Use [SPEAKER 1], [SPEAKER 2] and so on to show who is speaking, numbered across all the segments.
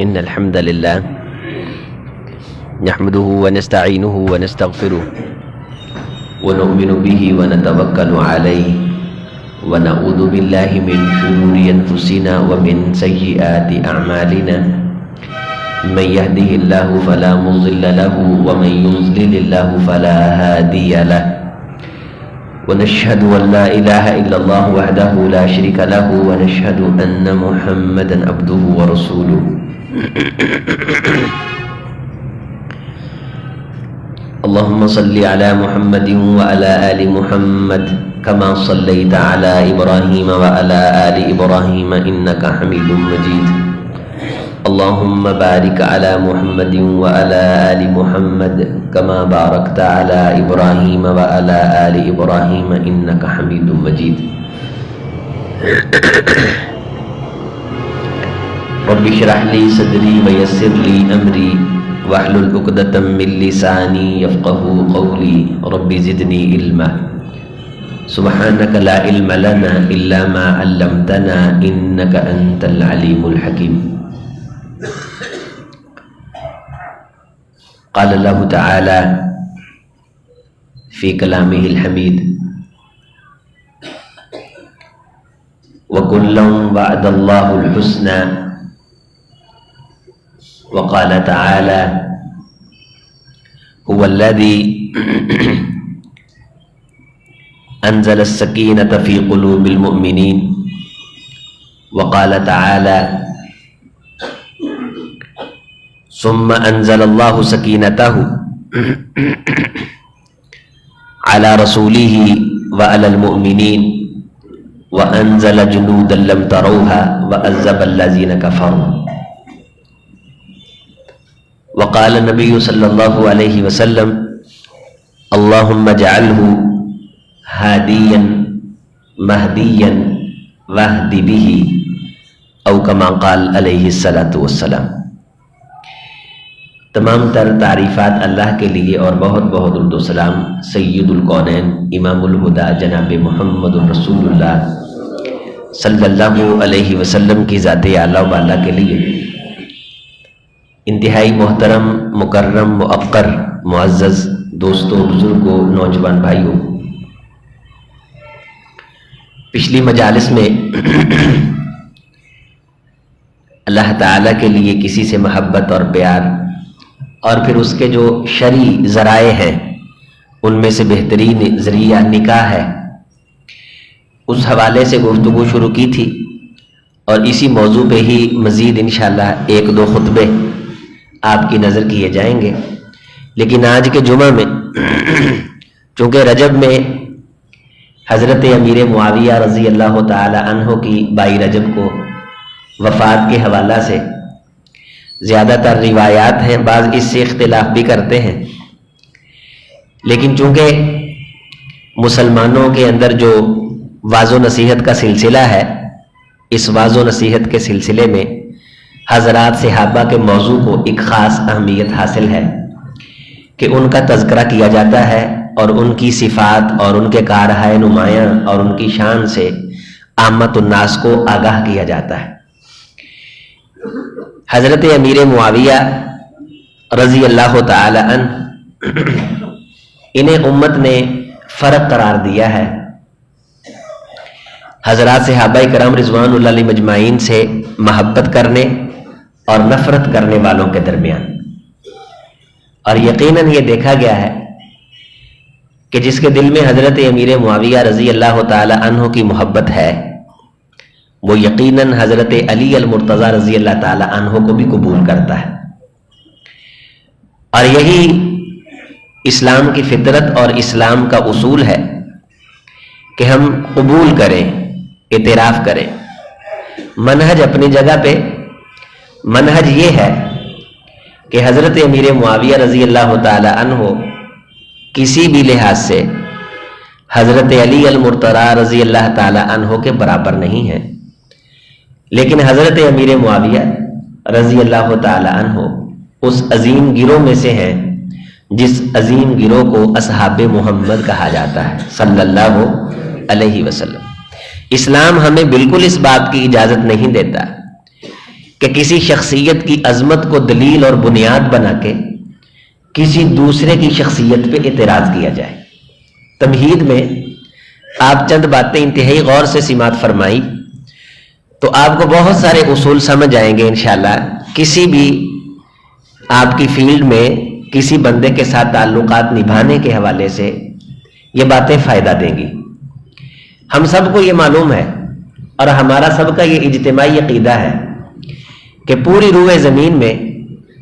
[SPEAKER 1] إن الحمد لله نحمده ونستعينه ونستغفره ونؤمن به ونتوكل عليه ونعوذ بالله من شرور أنفسنا ومن سيئات أعمالنا من يهده الله فلا مضل له ومن يضلل الله فلا هادي له ونشهد أن لا إله إلا الله وحده لا شريك له ونشهد أن محمدا عبده ورسوله اللهم صل على محمد وعلى آل محمد كما صليت على إبراهيم وعلى آل إبراهيم إنك حميد مجيد اللهم بارك على محمد وعلى آل محمد كما باركت على إبراهيم وعلى آل إبراهيم إنك حميد مجيد رب اشرح لي صدري ويسر لي أمري واحلل عقدة من لساني يفقهوا قولي رب زدني علما سبحانك لا علم لنا إلا ما علمتنا إنك أنت العليم الحكيم قال الله تعالى في كلامه الحميد وكلا وعد الله الحسنى وقال تعالى هو الذي أنزل السكينة في قلوب المؤمنين وقال تعالى ثم أنزل الله سكينته على رسوله وعلى المؤمنين وأنزل جنودا لم تروها وعذب الذين كفروا وقال النبي صلى الله عليه وسلم اللهم اجعله هاديا مهديا واهد به او كما قال علیہ الصلاۃ والسلام۔ تمام تر تعریفات اللہ کے لیے اور بہت بہت درود و سلام سید الکونین امام الہدیٰ جناب محمد رسول اللہ صلی اللہ علیہ وسلم کی ذات اعلیٰ و بالا کے لیے۔ انتہائی محترم مکرم موقر معزز دوستوں بزرگوں نوجوان بھائیوں، پچھلی مجالس میں اللہ تعالیٰ کے لیے کسی سے محبت اور پیار اور پھر اس کے جو شرعی ذرائع ہیں ان میں سے بہترین ذریعہ نکاح ہے، اس حوالے سے گفتگو شروع کی تھی، اور اسی موضوع پہ ہی مزید انشاءاللہ ایک دو خطبے آپ کی نظر کیے جائیں گے۔ لیکن آج کے جمعہ میں چونکہ رجب میں حضرت امیر معاویہ رضی اللہ تعالی عنہ کی 22 رجب کو وفات کے حوالہ سے زیادہ تر روایات ہیں، بعض اس سے اختلاف بھی کرتے ہیں، لیکن چونکہ مسلمانوں کے اندر جو واعظ و نصیحت کا سلسلہ ہے، اس واعظ و نصیحت کے سلسلے میں حضرات صحابہ کے موضوع کو ایک خاص اہمیت حاصل ہے کہ ان کا تذکرہ کیا جاتا ہے اور ان کی صفات اور ان کے کارہائے نمایاں اور ان کی شان سے عامت الناس کو آگاہ کیا جاتا ہے۔ حضرت امیر معاویہ رضی اللہ تعالی عنہ انہیں امت نے فرق قرار دیا ہے حضرات صحابہ کرام رضوان اللہ علیہ مجمعین سے محبت کرنے اور نفرت کرنے والوں کے درمیان، اور یقیناً یہ دیکھا گیا ہے کہ جس کے دل میں حضرت امیر معاویہ رضی اللہ تعالی عنہ کی محبت ہے وہ یقیناً حضرت علی المرتضیٰ رضی اللہ تعالی عنہ کو بھی قبول کرتا ہے، اور یہی اسلام کی فطرت اور اسلام کا اصول ہے کہ ہم قبول کریں، اعتراف کریں۔ منہج اپنی جگہ پہ، منہج یہ ہے کہ حضرت امیر معاویہ رضی اللہ تعالی عنہ کسی بھی لحاظ سے حضرت علی المرتضیٰ رضی اللہ تعالی عنہ کے برابر نہیں ہے، لیکن حضرت امیر معاویہ رضی اللہ تعالی عنہ اس عظیم گروہ میں سے ہیں جس عظیم گروہ کو اصحاب محمد کہا جاتا ہے صلی اللہ علیہ وسلم۔ اسلام ہمیں بالکل اس بات کی اجازت نہیں دیتا کہ کسی شخصیت کی عظمت کو دلیل اور بنیاد بنا کے کسی دوسرے کی شخصیت پہ اعتراض کیا جائے۔ تمہید میں آپ چند باتیں انتہائی غور سے سماعت فرمائی تو آپ کو بہت سارے اصول سمجھ آئیں گے انشاءاللہ۔ کسی بھی آپ کی فیلڈ میں کسی بندے کے ساتھ تعلقات نبھانے کے حوالے سے یہ باتیں فائدہ دیں گی۔ ہم سب کو یہ معلوم ہے اور ہمارا سب کا یہ اجتماعی عقیدہ ہے کہ پوری روئے زمین میں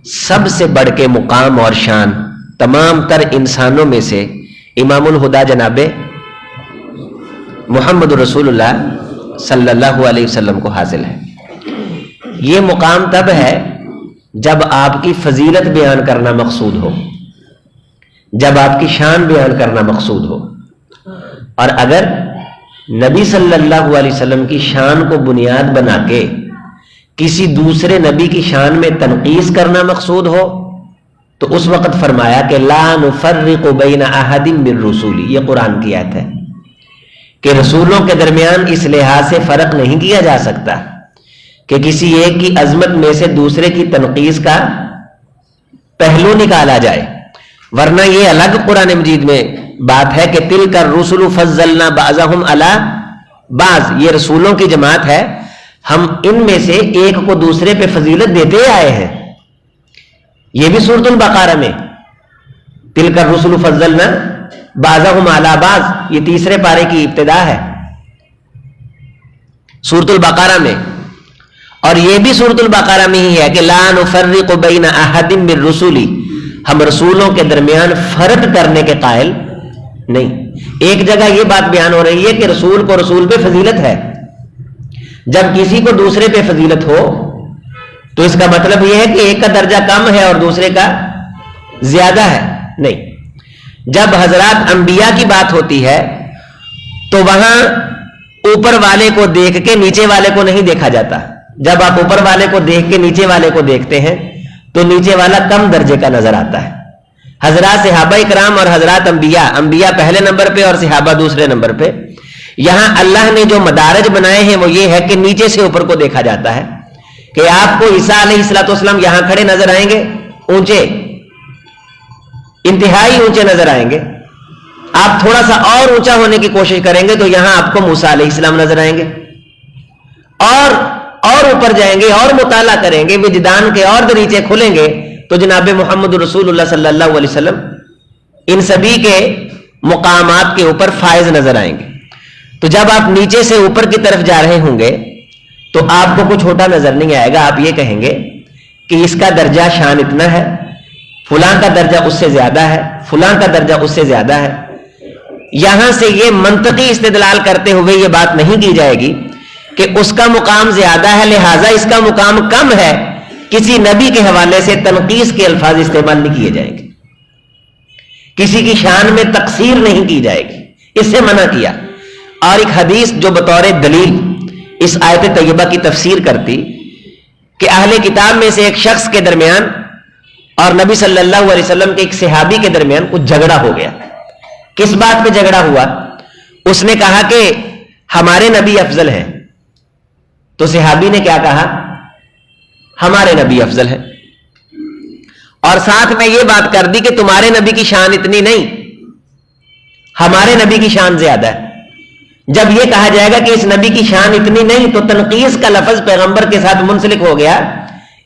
[SPEAKER 1] سب سے بڑھ کے مقام اور شان تمام تر انسانوں میں سے امام الہدا جناب محمد رسول اللہ صلی اللہ علیہ وسلم کو حاصل ہے۔ یہ مقام تب ہے جب آپ کی فضیلت بیان کرنا مقصود ہو، جب آپ کی شان بیان کرنا مقصود ہو، اور اگر نبی صلی اللہ علیہ وسلم کی شان کو بنیاد بنا کے کسی دوسرے نبی کی شان میں تنقیص کرنا مقصود ہو تو اس وقت فرمایا کہ لا نفرق بین احد من رسولی، یہ قرآن کی آیت ہے کہ رسولوں کے درمیان اس لحاظ سے فرق نہیں کیا جا سکتا کہ کسی ایک کی عظمت میں سے دوسرے کی تنقیص کا پہلو نکالا جائے، ورنہ یہ الگ قرآن مجید میں بات ہے کہ تلک الرسل فضلنا بعضهم علی بعض، یہ رسولوں کی جماعت ہے، ہم ان میں سے ایک کو دوسرے پہ فضیلت دیتے آئے ہیں۔ یہ بھی سورۃ البقرہ میں تلک الرسل فضلنا بعضهم علی بعض، یہ تیسرے پارے کی ابتدا ہے سورۃ البقرہ میں، اور یہ بھی سورۃ البقرہ میں ہی ہے کہ لا نفرق بین احد من رسولی، ہم رسولوں کے درمیان فرق کرنے کے قائل نہیں۔ ایک جگہ یہ بات بیان ہو رہی ہے کہ رسول کو رسول پہ فضیلت ہے، جب کسی کو دوسرے پہ فضیلت ہو تو اس کا مطلب یہ ہے کہ ایک کا درجہ کم ہے اور دوسرے کا زیادہ ہے، نہیں۔ جب حضرات انبیاء کی بات ہوتی ہے تو وہاں اوپر والے کو دیکھ کے نیچے والے کو نہیں دیکھا جاتا۔ جب آپ اوپر والے کو دیکھ کے نیچے والے کو دیکھتے ہیں تو نیچے والا کم درجے کا نظر آتا ہے۔ حضرات صحابہ اکرام اور حضرات انبیاء پہلے نمبر پہ اور صحابہ دوسرے نمبر پہ۔ یہاں اللہ نے جو مدارج بنائے ہیں وہ یہ ہے کہ نیچے سے اوپر کو دیکھا جاتا ہے کہ آپ کو عیسیٰ علیہ الصلوۃ والسلام یہاں کھڑے نظر آئیں گے، اونچے، انتہائی اونچے نظر آئیں گے۔ آپ تھوڑا سا اور اونچا ہونے کی کوشش کریں گے تو یہاں آپ کو موسیٰ علیہ السلام نظر آئیں گے، اور اوپر جائیں گے اور مطالعہ کریں گے، وجدان کے اور دریچے کھلیں گے تو جناب محمد رسول اللہ صلی اللہ علیہ وسلم ان سبھی کے مقامات کے اوپر فائز نظر آئیں گے۔ تو جب آپ نیچے سے اوپر کی طرف جا رہے ہوں گے تو آپ کو کچھ چھوٹا نظر نہیں آئے گا، آپ یہ کہیں گے کہ اس کا درجہ شان اتنا ہے، فلاں کا درجہ اس سے زیادہ ہے، فلاں کا درجہ اس سے زیادہ ہے۔ یہاں سے یہ منطقی استدلال کرتے ہوئے یہ بات نہیں کی جائے گی کہ اس کا مقام زیادہ ہے لہٰذا اس کا مقام کم ہے، کسی نبی کے حوالے سے تنقیص کے الفاظ استعمال نہیں کیے جائیں گے، کسی کی شان میں تقصیر نہیں کی جائے گی، اس سے منع کیا۔ اور ایک حدیث جو بطور دلیل اس آیت طیبہ کی تفسیر کرتی کہ اہل کتاب میں سے ایک شخص کے درمیان اور نبی صلی اللہ علیہ وسلم کے ایک صحابی کے درمیان کچھ جھگڑا ہو گیا۔ کس بات پہ جھگڑا ہوا؟ اس نے کہا کہ ہمارے نبی افضل ہیں، تو صحابی نے کیا کہا؟ ہمارے نبی افضل ہے، اور ساتھ میں یہ بات کر دی کہ تمہارے نبی کی شان اتنی نہیں، ہمارے نبی کی شان زیادہ ہے۔ جب یہ کہا جائے گا کہ اس نبی کی شان اتنی نہیں تو تنقیص کا لفظ پیغمبر کے ساتھ منسلک ہو گیا،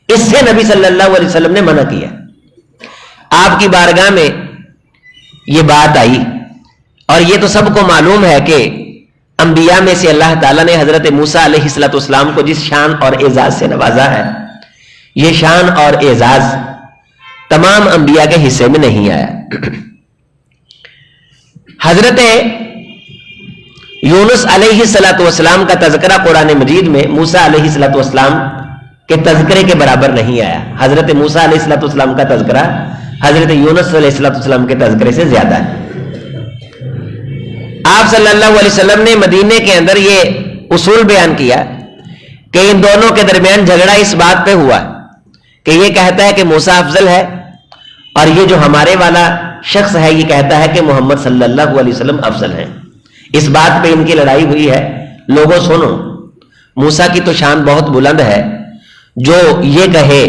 [SPEAKER 1] اس سے نبی صلی اللہ علیہ وسلم نے منع کیا۔ آپ کی بارگاہ میں یہ بات آئی اور یہ تو سب کو معلوم ہے کہ انبیاء میں سے اللہ تعالیٰ نے حضرت موسیٰ علیہ الصلوۃ والسلام کو جس شان اور اعزاز سے نوازا ہے، یہ شان اور اعزاز تمام انبیاء کے حصے میں نہیں آیا۔ حضرت یونس علیہ الصلوۃ والسلام کا تذکرہ قرآن مجید میں موسیٰ علیہ الصلوۃ والسلام کے تذکرے کے برابر نہیں آیا۔ حضرت موسیٰ علیہ الصلوۃ والسلام کا تذکرہ حضرت یونس علیہ الصلوۃ والسلام کے تذکرے سے زیادہ ہے۔ آپ صلی اللہ علیہ وسلم نے مدینے کے اندر یہ اصول بیان کیا کہ ان دونوں کے درمیان جھگڑا اس بات پہ ہوا کہ یہ کہتا ہے کہ موسیٰ افضل ہے اور یہ جو ہمارے والا شخص ہے یہ کہتا ہے کہ محمد صلی اللہ علیہ وسلم افضل ہیں۔ اس بات پہ ان کی لڑائی ہوئی ہے۔ لوگوں سنو، موسیٰ کی تو شان بہت بلند ہے، جو یہ کہے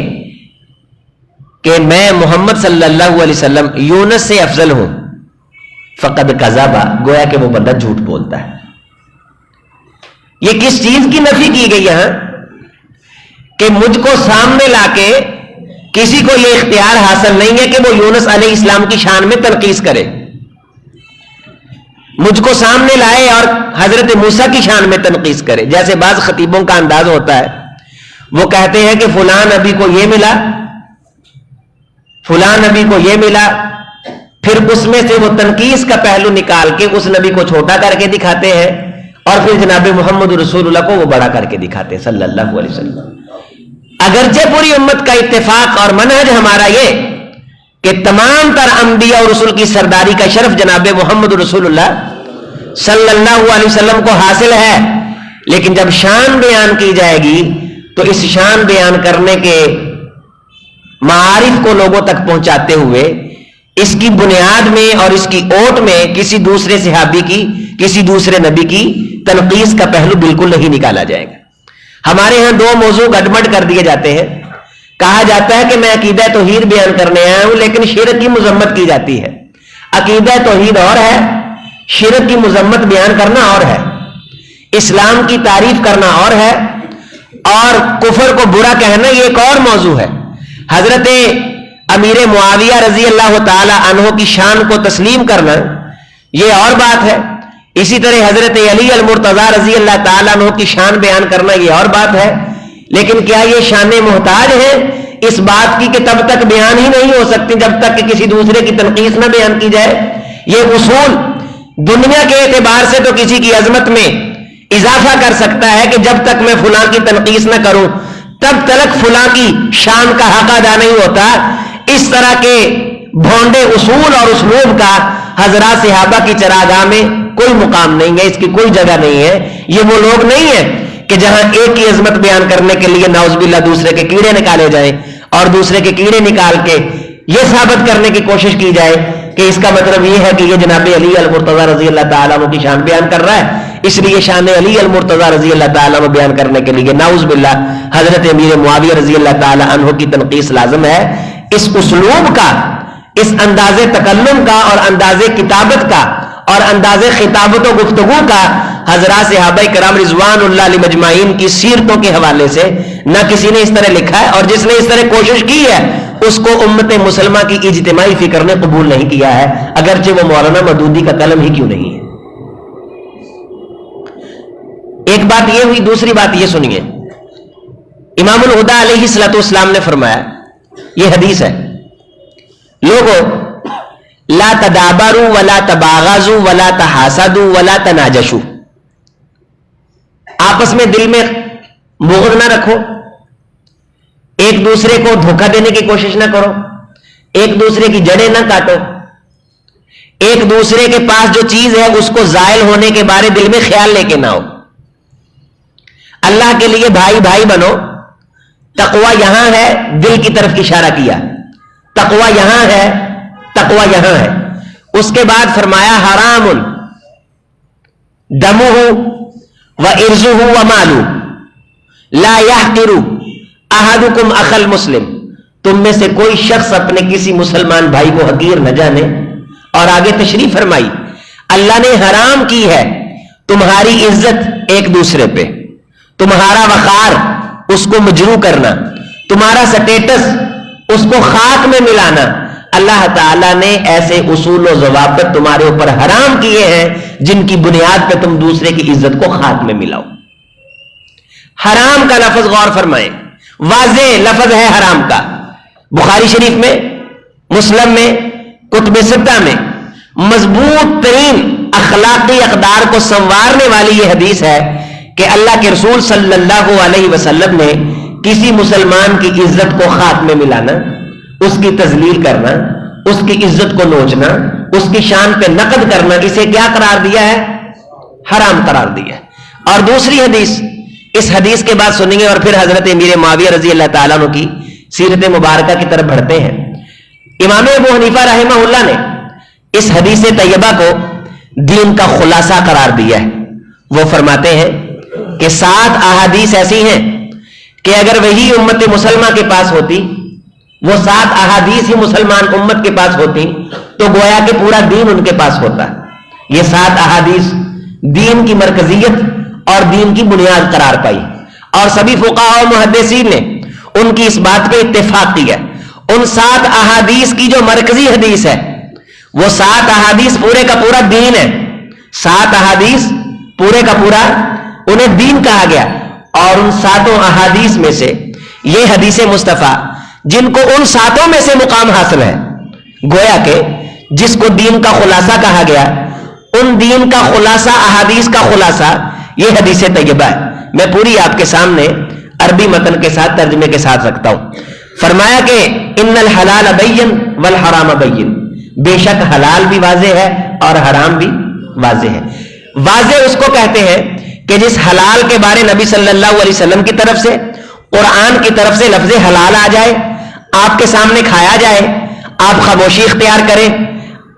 [SPEAKER 1] کہ میں محمد صلی اللہ علیہ وسلم یونس سے افضل ہوں فقد کذب، گویا کہ وہ بندہ جھوٹ بولتا ہے. یہ کس چیز کی نفی کی گئی یہاں؟ کہ مجھ کو سامنے لا کے کسی کو یہ اختیار حاصل نہیں ہے کہ وہ یونس علیہ السلام کی شان میں تنقیص کرے. مجھ کو سامنے لائے اور حضرت موسیٰ کی شان میں تنقیص کرے. جیسے بعض خطیبوں کا انداز ہوتا ہے، وہ کہتے ہیں کہ فلاں نبی کو یہ ملا، فلاں نبی کو یہ ملا، پھر اس میں سے وہ تنقیص کا پہلو نکال کے اس نبی کو چھوٹا کر کے دکھاتے ہیں اور پھر جناب محمد رسول اللہ کو وہ بڑا کر کے دکھاتے ہیں صلی اللہ علیہ وسلم. اگرچہ پوری امت کا اتفاق اور منہج ہمارا یہ کہ تمام تر انبیاء اور رسول کی سرداری کا شرف جناب محمد رسول اللہ صلی اللہ علیہ وسلم کو حاصل ہے، لیکن جب شان بیان کی جائے گی تو اس شان بیان کرنے کے معارف کو لوگوں تک پہنچاتے ہوئے اس کی بنیاد میں اور اس کی اوٹ میں کسی دوسرے صحابی کی، کسی دوسرے نبی کی تنقیص کا پہلو بالکل نہیں نکالا جائے گا. ہمارے ہاں دو موضوع گڈمڈ کر دیے جاتے ہیں. کہا جاتا ہے کہ میں عقیدہ توحید بیان کرنے آیا ہوں، لیکن شرک کی مذمت کی جاتی ہے. عقیدہ توحید اور ہے، شرک کی مذمت بیان کرنا اور ہے، اسلام کی تعریف کرنا اور ہے، اور کفر کو برا کہنا یہ ایک اور موضوع ہے. حضرت امیر معاویہ رضی اللہ تعالی عنہ کی شان کو تسلیم کرنا یہ اور بات ہے. اسی طرح حضرت علی المرتضی رضی اللہ تعالیٰ عنہ کی شان بیان کرنا یہ اور بات ہے. لیکن کیا یہ شان محتاج ہے اس بات کی کہ تب تک بیان ہی نہیں ہو سکتی جب تک کہ کسی دوسرے کی تنقیص نہ بیان کی جائے؟ یہ اصول دنیا کے اعتبار سے تو کسی کی عظمت میں اضافہ کر سکتا ہے کہ جب تک میں فلاں کی تنقیص نہ کروں تب تک فلاں کی شان کا حق ادا نہیں ہوتا. اس طرح کے بھونڈے اصول اور اسلوب کا حضرات صحابہ کی چراگاہ میں کوئی مقام نہیں ہے، اس کی کوئی جگہ نہیں ہے. یہ وہ لوگ نہیں ہیں کہ جہاں ایک کی عظمت بیان کرنے کے لیے نعوذ باللہ دوسرے کے کیڑے نکالے جائیں اور دوسرے کے کیڑے نکال کے یہ ثابت کرنے کی کوشش کی جائے کہ اس کا مطلب یہ ہے کہ یہ جناب علی المرتضی رضی اللہ تعالیٰ عنہ کی شان بیان کر رہا ہے، اس لیے شان علی المرتضی رضی اللہ تعالیٰ عنہ بیان کرنے کے لیے نعوذ باللہ حضرت امیر معاویہ رضی اللہ تعالیٰ عنہ کی تنقیص لازم ہے. اس اسلوب کا، اس انداز تکلم کا اور انداز کتابت کا اور انداز خطابت و گفتگو کا حضرات صحابہ کرام رضوان اللہ علیہ مجمعین کی سیرتوں کے حوالے سے نہ کسی نے اس طرح لکھا ہے، اور جس نے اس طرح کوشش کی ہے اس کو امت مسلمہ کی اجتماعی فکر نے قبول نہیں کیا ہے، اگرچہ وہ مولانا مودودی کا قلم ہی کیوں نہیں ہے. ایک بات یہ ہوئی. دوسری بات یہ سنیے، امام الہدیٰ علیہ الصلوۃ والسلام نے فرمایا، یہ حدیث ہے، لوگوں لا تدابروا ولا تباغضوا ولا تحاسدوا ولا تناجشوا، آپس میں دل میں بغض نہ رکھو، ایک دوسرے کو دھوکہ دینے کی کوشش نہ کرو، ایک دوسرے کی جڑیں نہ کاٹو، ایک دوسرے کے پاس جو چیز ہے اس کو زائل ہونے کے بارے دل میں خیال لے کے نہ ہو. اللہ کے لیے بھائی بھائی بنو. تقوی یہاں ہے، دل کی طرف اشارہ کیا، تقوی یہاں ہے، تقوی یہاں ہے. اس کے بعد فرمایا حرام دمہ و ارزہ و مالہ لا یحقر احدکم اخا المسلم، تم میں سے کوئی شخص اپنے کسی مسلمان بھائی کو حقیر نہ جانے. اور آگے تشریح فرمائی، اللہ نے حرام کی ہے تمہاری عزت ایک دوسرے پہ، تمہارا وقار اس کو مجروح کرنا، تمہارا سٹیٹس اس کو خاک میں ملانا. اللہ تعالیٰ نے ایسے اصول و ضوابط تمہارے اوپر حرام کیے ہیں جن کی بنیاد پہ تم دوسرے کی عزت کو خاک میں ملاؤ. حرام کا لفظ غور فرمائیں، واضح لفظ ہے حرام کا. بخاری شریف میں، مسلم میں، کتب ستہ میں مضبوط ترین اخلاقی اقدار کو سنوارنے والی یہ حدیث ہے کہ اللہ کے رسول صلی اللہ علیہ وسلم نے کسی مسلمان کی عزت کو خاک میں ملانا، اس کی تذلیل کرنا، اس کی عزت کو نوچنا، اس کی شان پہ نقد کرنا، اسے کیا قرار دیا ہے؟ حرام قرار دیا ہے. اور دوسری حدیث، اس حدیث کے بعد سنیں گے اور پھر حضرت امیر معاویہ رضی اللہ تعالیٰ عنہ کی سیرت مبارکہ کی طرف بڑھتے ہیں. امام ابو حنیفہ رحمہ اللہ نے اس حدیث طیبہ کو دین کا خلاصہ قرار دیا ہے. وہ فرماتے ہیں کہ 7 احادیث ایسی ہیں کہ اگر وہی امت مسلمہ کے پاس ہوتی، وہ 7 احادیث ہی مسلمان امت کے پاس ہوتی، تو گویا کہ پورا دین ان کے پاس ہوتا۔ یہ 7 احادیث دین کی مرکزیت اور دین کی بنیاد قرار پائی، اور سبھی فقہاء و محدثین نے ان کی اس بات پہ اتفاق کیا۔ ان 7 احادیث کی جو مرکزی حدیث ہے، وہ 7 احادیث پورے کا پورا دین ہے۔ 7 احادیث پورے کا پورا انہیں دین کہا گیا، اور ان 7 احادیث میں سے یہ حدیث مصطفیٰ جن کو ان 7 میں سے مقام حاصل ہے، گویا کہ جس کو دین کا خلاصہ کہا گیا، ان دین کا خلاصہ، احادیث کا خلاصہ یہ حدیث طیبہ ہے۔ میں پوری آپ کے سامنے عربی متن کے ساتھ ترجمے کے ساتھ رکھتا ہوں۔ فرمایا کہ ان الحلال بین والحرام بین، بے شک حلال بھی واضح ہے اور حرام بھی واضح ہے۔ واضح اس کو کہتے ہیں کہ جس حلال کے بارے نبی صلی اللہ علیہ وسلم کی طرف سے، قرآن کی طرف سے لفظ حلال آ جائے، آپ کے سامنے کھایا جائے، آپ خاموشی اختیار کریں،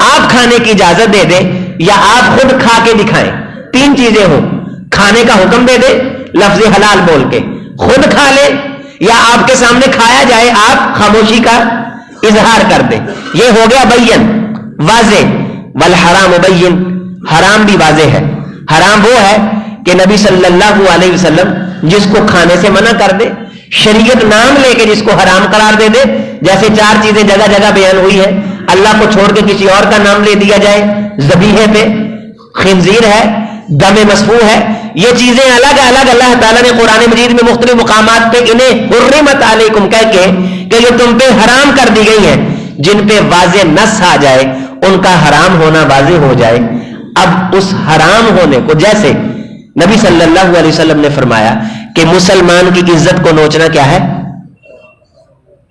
[SPEAKER 1] آپ کھانے کی اجازت دے دیں، یا آپ خود کھا کے دکھائیں، 3 چیزیں ہوں، کھانے کا حکم دے دیں لفظ حلال بول کے، خود کھا لیں، یا آپ کے سامنے کھایا جائے، آپ خاموشی کا اظہار کر دیں، یہ ہو گیا بین، واضح۔ والحرام بین، حرام بھی واضح ہے۔ حرام وہ ہے کہ نبی صلی اللہ علیہ وسلم جس کو کھانے سے منع کر دے، شریعت نام لے کے جس کو حرام قرار دے دے، جیسے 4 چیزیں جگہ جگہ بیان ہوئی ہے، اللہ کو چھوڑ کے کسی اور کا نام لے دیا جائے، ذبیحے پہ خنزیر ہے، دم مسفوح ہے، یہ چیزیں الگ الگ اللہ تعالیٰ نے قرآن مجید میں مختلف مقامات پہ انہیں حرمت علیکم کہہ کے کہ جو تم پہ حرام کر دی گئی ہیں، جن پہ واضح نص آ جائے ان کا حرام ہونا واضح ہو جائے۔ اب اس حرام ہونے کو، جیسے نبی صلی اللہ علیہ وسلم نے فرمایا کہ مسلمان کی عزت کو نوچنا کیا ہے،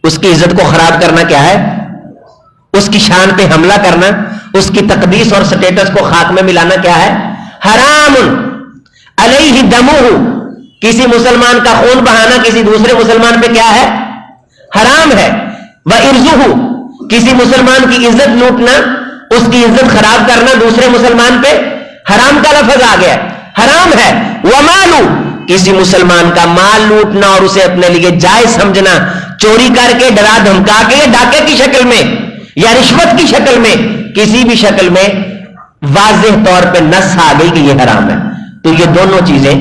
[SPEAKER 1] اس کی عزت کو خراب کرنا کیا ہے، اس کی شان پہ حملہ کرنا، اس کی تقدیس اور سٹیٹس کو خاک میں ملانا کیا ہے، حرام علیہ دمہ، کسی مسلمان کا خون بہانا کسی دوسرے مسلمان پہ کیا ہے، حرام ہے۔ وَإِرْزُهُ، کسی مسلمان کی عزت لوٹنا، اس کی عزت خراب کرنا دوسرے مسلمان پہ، حرام کا لفظ آ گیا، حرام ہے۔ وَمَالُ، کسی مسلمان کا مال لوٹنا اور اسے اپنے لیے جائز سمجھنا، چوری کر کے، ڈرا دھمکا کے، ڈاکے کی شکل میں یا رشوت کی شکل میں، کسی بھی شکل میں واضح طور پہ نص آ گئی کہ یہ حرام ہے، تو یہ دونوں چیزیں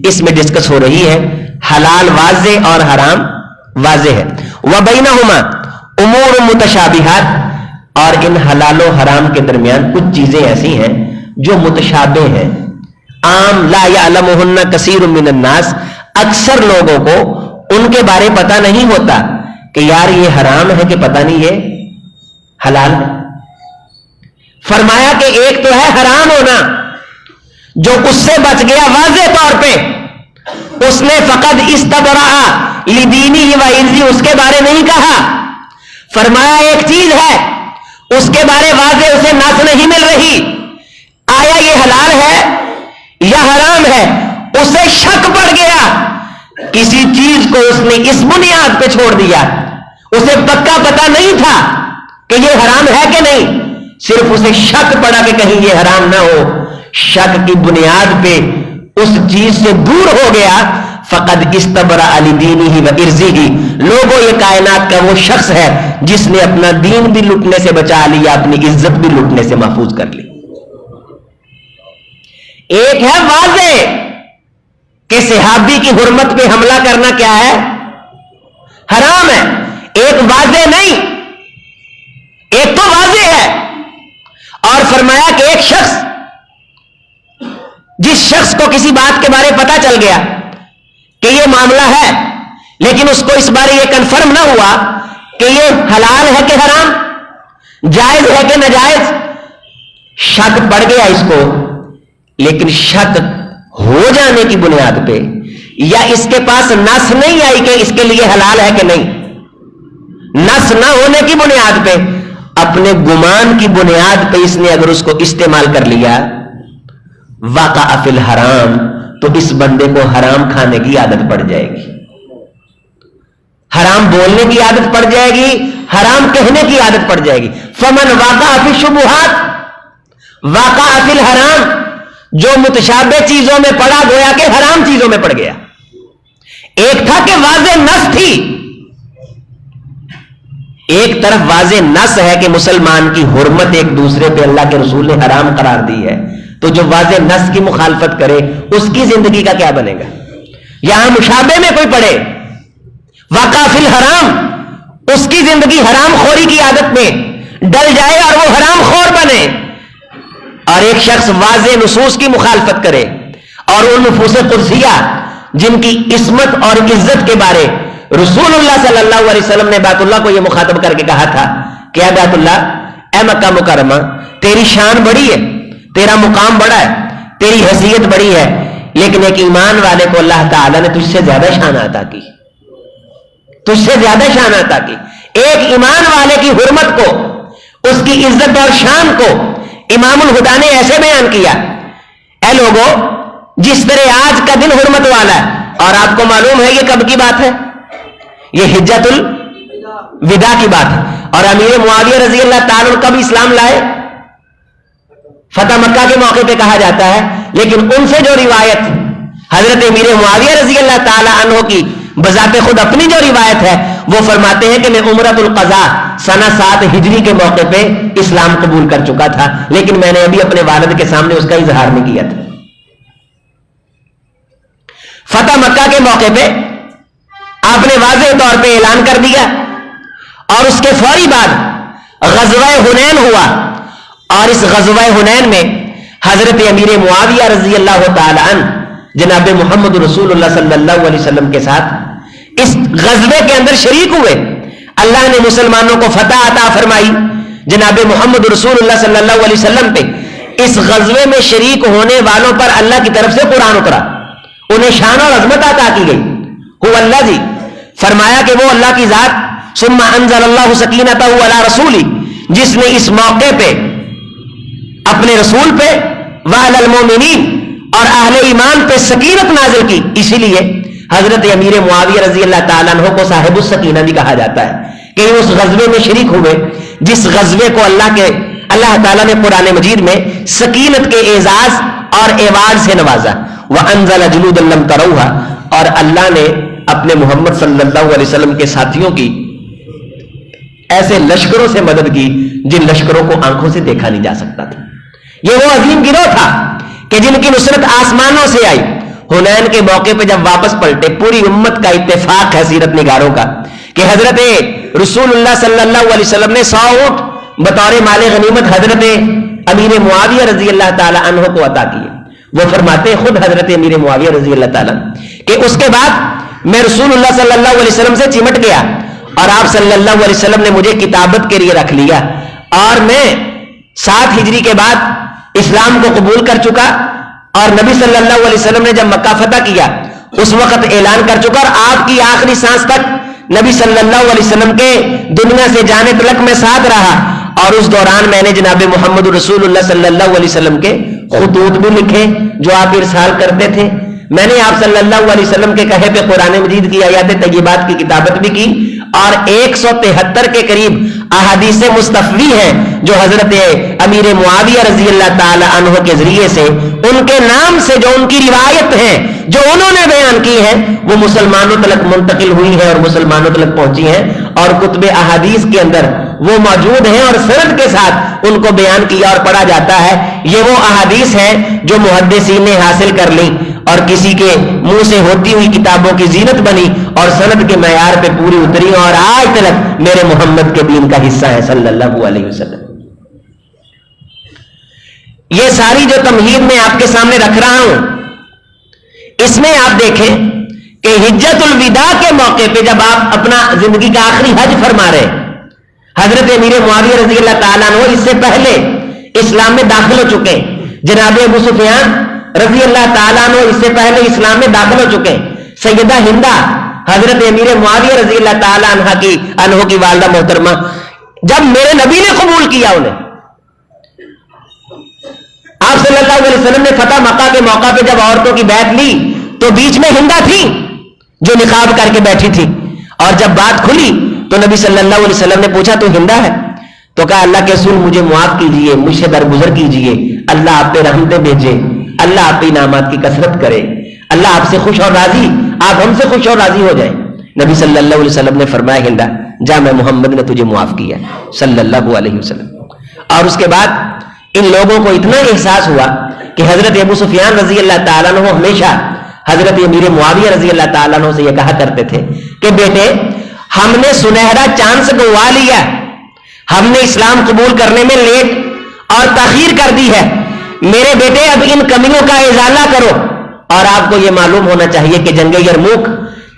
[SPEAKER 1] اس میں ڈسکس ہو رہی ہے، حلال واضح اور حرام واضح ہے۔ وَبَيْنَهُمَا امور متشابہات، اور ان حلال و حرام کے درمیان کچھ چیزیں ایسی ہیں جو متشابہ ہیں، عام لا یعلمہن کثیر من الناس، اکثر لوگوں کو ان کے بارے پتہ نہیں ہوتا کہ یار یہ حرام ہے کہ پتہ نہیں یہ حلال ہے۔ فرمایا کہ ایک تو ہے حرام ہونا، جو اس سے بچ گیا واضح طور پہ، اس نے فقط استبرأ لدینہ وعرضہ، اس کے بارے نہیں کہا۔ فرمایا ایک چیز ہے اس کے بارے واضح اسے نص نہیں مل رہی، آیا یہ حلال ہے یا حرام ہے، اسے شک پڑ گیا، کسی چیز کو اس نے اس بنیاد پہ چھوڑ دیا، اسے پکا پتہ نہیں تھا کہ یہ حرام ہے کہ نہیں، صرف اسے شک پڑا کہ کہیں یہ حرام نہ ہو، شک کی بنیاد پہ اس چیز سے دور ہو گیا۔ فقد استبرأ لدینہ وعرضہ، لوگوں یہ کائنات کا وہ شخص ہے جس نے اپنا دین بھی لٹنے سے بچا لیا، اپنی عزت بھی لٹنے سے محفوظ کر لی۔ ایک ہے واضح کہ صحابی کی حرمت پہ حملہ کرنا کیا ہے، حرام ہے، ایک واضح نہیں، ایک تو واضح ہے۔ اور فرمایا کہ ایک شخص، جس شخص کو کسی بات کے بارے پتا چل گیا کہ یہ معاملہ ہے، لیکن اس کو اس بارے یہ کنفرم نہ ہوا کہ یہ حلال ہے کہ حرام، جائز ہے کہ ناجائز، شک پڑ گیا اس کو، لیکن شک ہو جانے کی بنیاد پہ یا اس کے پاس نص نہیں آئی کہ اس کے لیے حلال ہے کہ نہیں، نص نہ ہونے کی بنیاد پہ، اپنے گمان کی بنیاد پہ اس نے اگر اس کو استعمال کر لیا، وقع فی الحرام، تو اس بندے کو حرام کھانے کی عادت پڑ جائے گی، حرام بولنے کی عادت پڑ جائے گی، حرام کہنے کی عادت پڑ جائے گی۔ فمن وقع فی الشبہات وقع فی الحرام، جو متشابہ چیزوں میں پڑا گویا کہ حرام چیزوں میں پڑ گیا۔ ایک تھا کہ واضح نص تھی، ایک طرف واضح نص ہے کہ مسلمان کی حرمت ایک دوسرے پہ اللہ کے رسول نے حرام قرار دی ہے، تو جو واضح نص کی مخالفت کرے اس کی زندگی کا کیا بنے گا؟ یہاں مشابہ میں کوئی پڑے واقع فی الحرام، اس کی زندگی حرام خوری کی عادت میں ڈل جائے اور وہ حرام خور بنے، اور ایک شخص واضح نصوص کی مخالفت کرے اور ان نفوس قدسیہ جن کی عصمت اور عزت کے بارے رسول اللہ صلی اللہ علیہ وسلم نے بیت اللہ کو یہ مخاطب کر کے کہا تھا کہ اے بیت اللہ، اے مکہ مکرمہ، تیری شان بڑی ہے، تیرا مقام بڑا ہے، تیری حیثیت بڑی ہے، لیکن ایک ایمان والے کو اللہ تعالیٰ نے تجھ سے زیادہ شان عطا کی، تجھ سے زیادہ شان عطا کی۔ ایک ایمان والے کی حرمت کو، اس کی عزت اور شان کو امام الہدیٰ نے ایسے بیان کیا، اے لوگوں، جس طرح آج کا دن حرمت والا ہے، اور آپ کو معلوم ہے یہ کب کی بات ہے؟ یہ حجۃ الوداع کی بات ہے، اور امیر معاویہ رضی اللہ تعالیٰ عنہ کب اسلام لائے؟ فتح مکہ کے موقع پہ کہا جاتا ہے، لیکن ان سے جو روایت حضرت امیر معاویہ رضی اللہ تعالیٰ عنہ کی بذات خود اپنی جو روایت ہے، وہ فرماتے ہیں کہ میں عمرۃ القضاء سنہ 7 ہجری کے موقع پہ اسلام قبول کر چکا تھا، لیکن میں نے ابھی اپنے والد کے سامنے اس کا اظہار نہیں کیا تھا۔ فتح مکہ کے موقع پہ آپ نے واضح طور پہ اعلان کر دیا، اور اس کے فوری بعد غزوہ حنین ہوا، اور اس غزوہ حنین میں حضرت امیر معاویہ رضی اللہ تعالی عنہ جناب محمد رسول اللہ صلی اللہ علیہ وسلم کے ساتھ اس غزوے کے اندر شریک ہوئے۔ اللہ نے مسلمانوں کو فتح عطا فرمائی، جناب محمد رسول اللہ صلی اللہ علیہ وسلم پہ اس غزوے میں شریک ہونے والوں پر اللہ کی طرف سے قرآن اترا، انہیں شان اور عظمت عطا کی گئی۔ هو الذی، فرمایا کہ وہ اللہ کی ذات، ثم انزل اللہ سکینتہ علی رسولی، جس نے اس موقع پہ اپنے رسول پہ وعلی المؤمنین اور اہل ایمان پہ سکینت نازل کی۔ اسی لیے حضرت امیر معاویہ رضی اللہ تعالیٰ عنہ کو صاحب السکینہ بھی کہا جاتا ہے کہ اس غزوے میں شریک ہوئے جس غزوے کو اللہ تعالیٰ نے قرآن مجید میں سکینت کے اعزاز اور ایوارڈ سے نوازا۔ وَأَنزَلَ جُلُودًا لَّمْ تَرَوْهَا، اور اللہ نے اپنے محمد صلی اللہ علیہ وسلم کے ساتھیوں کی ایسے لشکروں سے مدد کی جن لشکروں کو آنکھوں سے دیکھا نہیں جا سکتا تھا۔ یہ وہ عظیم گروہ تھا کہ جن کی نصرت آسمانوں سے آئی۔ حنین کے موقع پہ جب واپس پلٹے، پوری امت کا اتفاق ہے سیرت نگاروں کا کہ حضرت رسول اللہ صلی اللہ علیہ وسلم نے 100 اونٹ بطور مال غنیمت حضرت امیر معاویہ رضی اللہ تعالی عنہ کو عطا کیے۔ وہ فرماتے خود حضرت امیر معاویہ رضی اللہ تعالی کہ اس کے بعد میں رسول اللہ صلی اللہ علیہ وسلم سے چمٹ گیا، اور آپ صلی اللہ علیہ وسلم نے مجھے کتابت کے لیے رکھ لیا، اور میں 7 ہجری کے بعد اسلام کو قبول کر چکا، اور نبی صلی اللہ علیہ وسلم نے جب مکہ فتح کیا اس وقت اعلان کر چکا، اور آپ کی آخری سانس تک نبی صلی اللہ علیہ وسلم کے دنیا سے جانے تلک میں ساتھ رہا، اور اس دوران میں نے جناب محمد رسول اللہ صلی اللہ علیہ وسلم کے خطوط بھی لکھے جو آپ ارسال کرتے تھے، میں نے آپ صلی اللہ علیہ وسلم کے کہے پہ قرآن مجید کی آیات طیبات کی کتابت بھی کی، اور 173 کے قریب احادیث مستفوی ہیں جو حضرت امیر معاویہ رضی اللہ تعالی عنہ کے ذریعے سے ان کے نام سے جو ان کی روایت ہیں جو انہوں نے بیان کی ہیں وہ مسلمانوں تلک منتقل ہوئی ہیں اور مسلمانوں تلک پہنچی ہیں، اور کتب احادیث کے اندر وہ موجود ہیں اور سند کے ساتھ ان کو بیان کیا اور پڑھا جاتا ہے۔ یہ وہ احادیث ہیں جو محدثین نے حاصل کر لی اور کسی کے منہ سے ہوتی ہوئی کتابوں کی زینت بنی اور سند کے معیار پہ پوری اتری، اور آج تک میرے محمد کے دین کا حصہ ہے صلی اللہ علیہ وسلم۔ یہ ساری جو تمہید میں آپ کے سامنے رکھ رہا ہوں، اس میں آپ دیکھیں کہ حجۃ الوداع کے موقع پہ جب آپ اپنا زندگی کا آخری حج فرما رہے، حضرت امیر معاویہ رضی اللہ تعالیٰ عنہ اس سے پہلے اسلام میں داخل ہو چکے، جناب ابو سفیان رضی اللہ تعالیٰ عنہ اس سے پہلے اسلام میں داخل ہو چکے، سیدہ ہندہ حضرت امیر معاویہ رضی اللہ تعالیٰ عنہ کی والدہ محترمہ، جب میرے نبی نے قبول کیا انہیں، آپ صلی اللہ علیہ وسلم نے فتح مکہ کے موقع پہ جب عورتوں کی بیعت لی تو بیچ میں ہندہ تھی جو نقاب کر کے بیٹھی تھی، اور جب بات کھلی تو نبی صلی اللہ علیہ وسلم نے پوچھا تو ہندہ ہے؟ تو کہا اللہ کے رسول مجھے معاف کیجئے، مجھ سے درگزر کیجئے، اللہ آپ پہ رحمتیں بھیجے، اللہ آپ پہ انعامات کی کثرت کرے، اللہ آپ سے خوش اور راضی، آپ ہم سے خوش اور راضی ہو جائیں. نبی صلی اللہ علیہ وسلم نے فرمایا ہندا جا میں محمد نے تجھے معاف کیا صلی اللہ علیہ وسلم. اور اس کے بعد ان لوگوں کو اتنا احساس ہوا کہ حضرت ابو سفیان رضی اللہ تعالیٰ عنہ ہمیشہ حضرت امیر معاویہ رضی اللہ تعالیٰ عنہ سے یہ کہا کرتے تھے کہ بیٹے ہم نے سنہرا چانس گنوا لیا, ہم نے اسلام قبول کرنے میں لیٹ اور تاخیر کر دی ہے, میرے بیٹے اب ان کمیوں کا ازالہ کرو. اور آپ کو یہ معلوم ہونا چاہیے کہ جنگ یرموک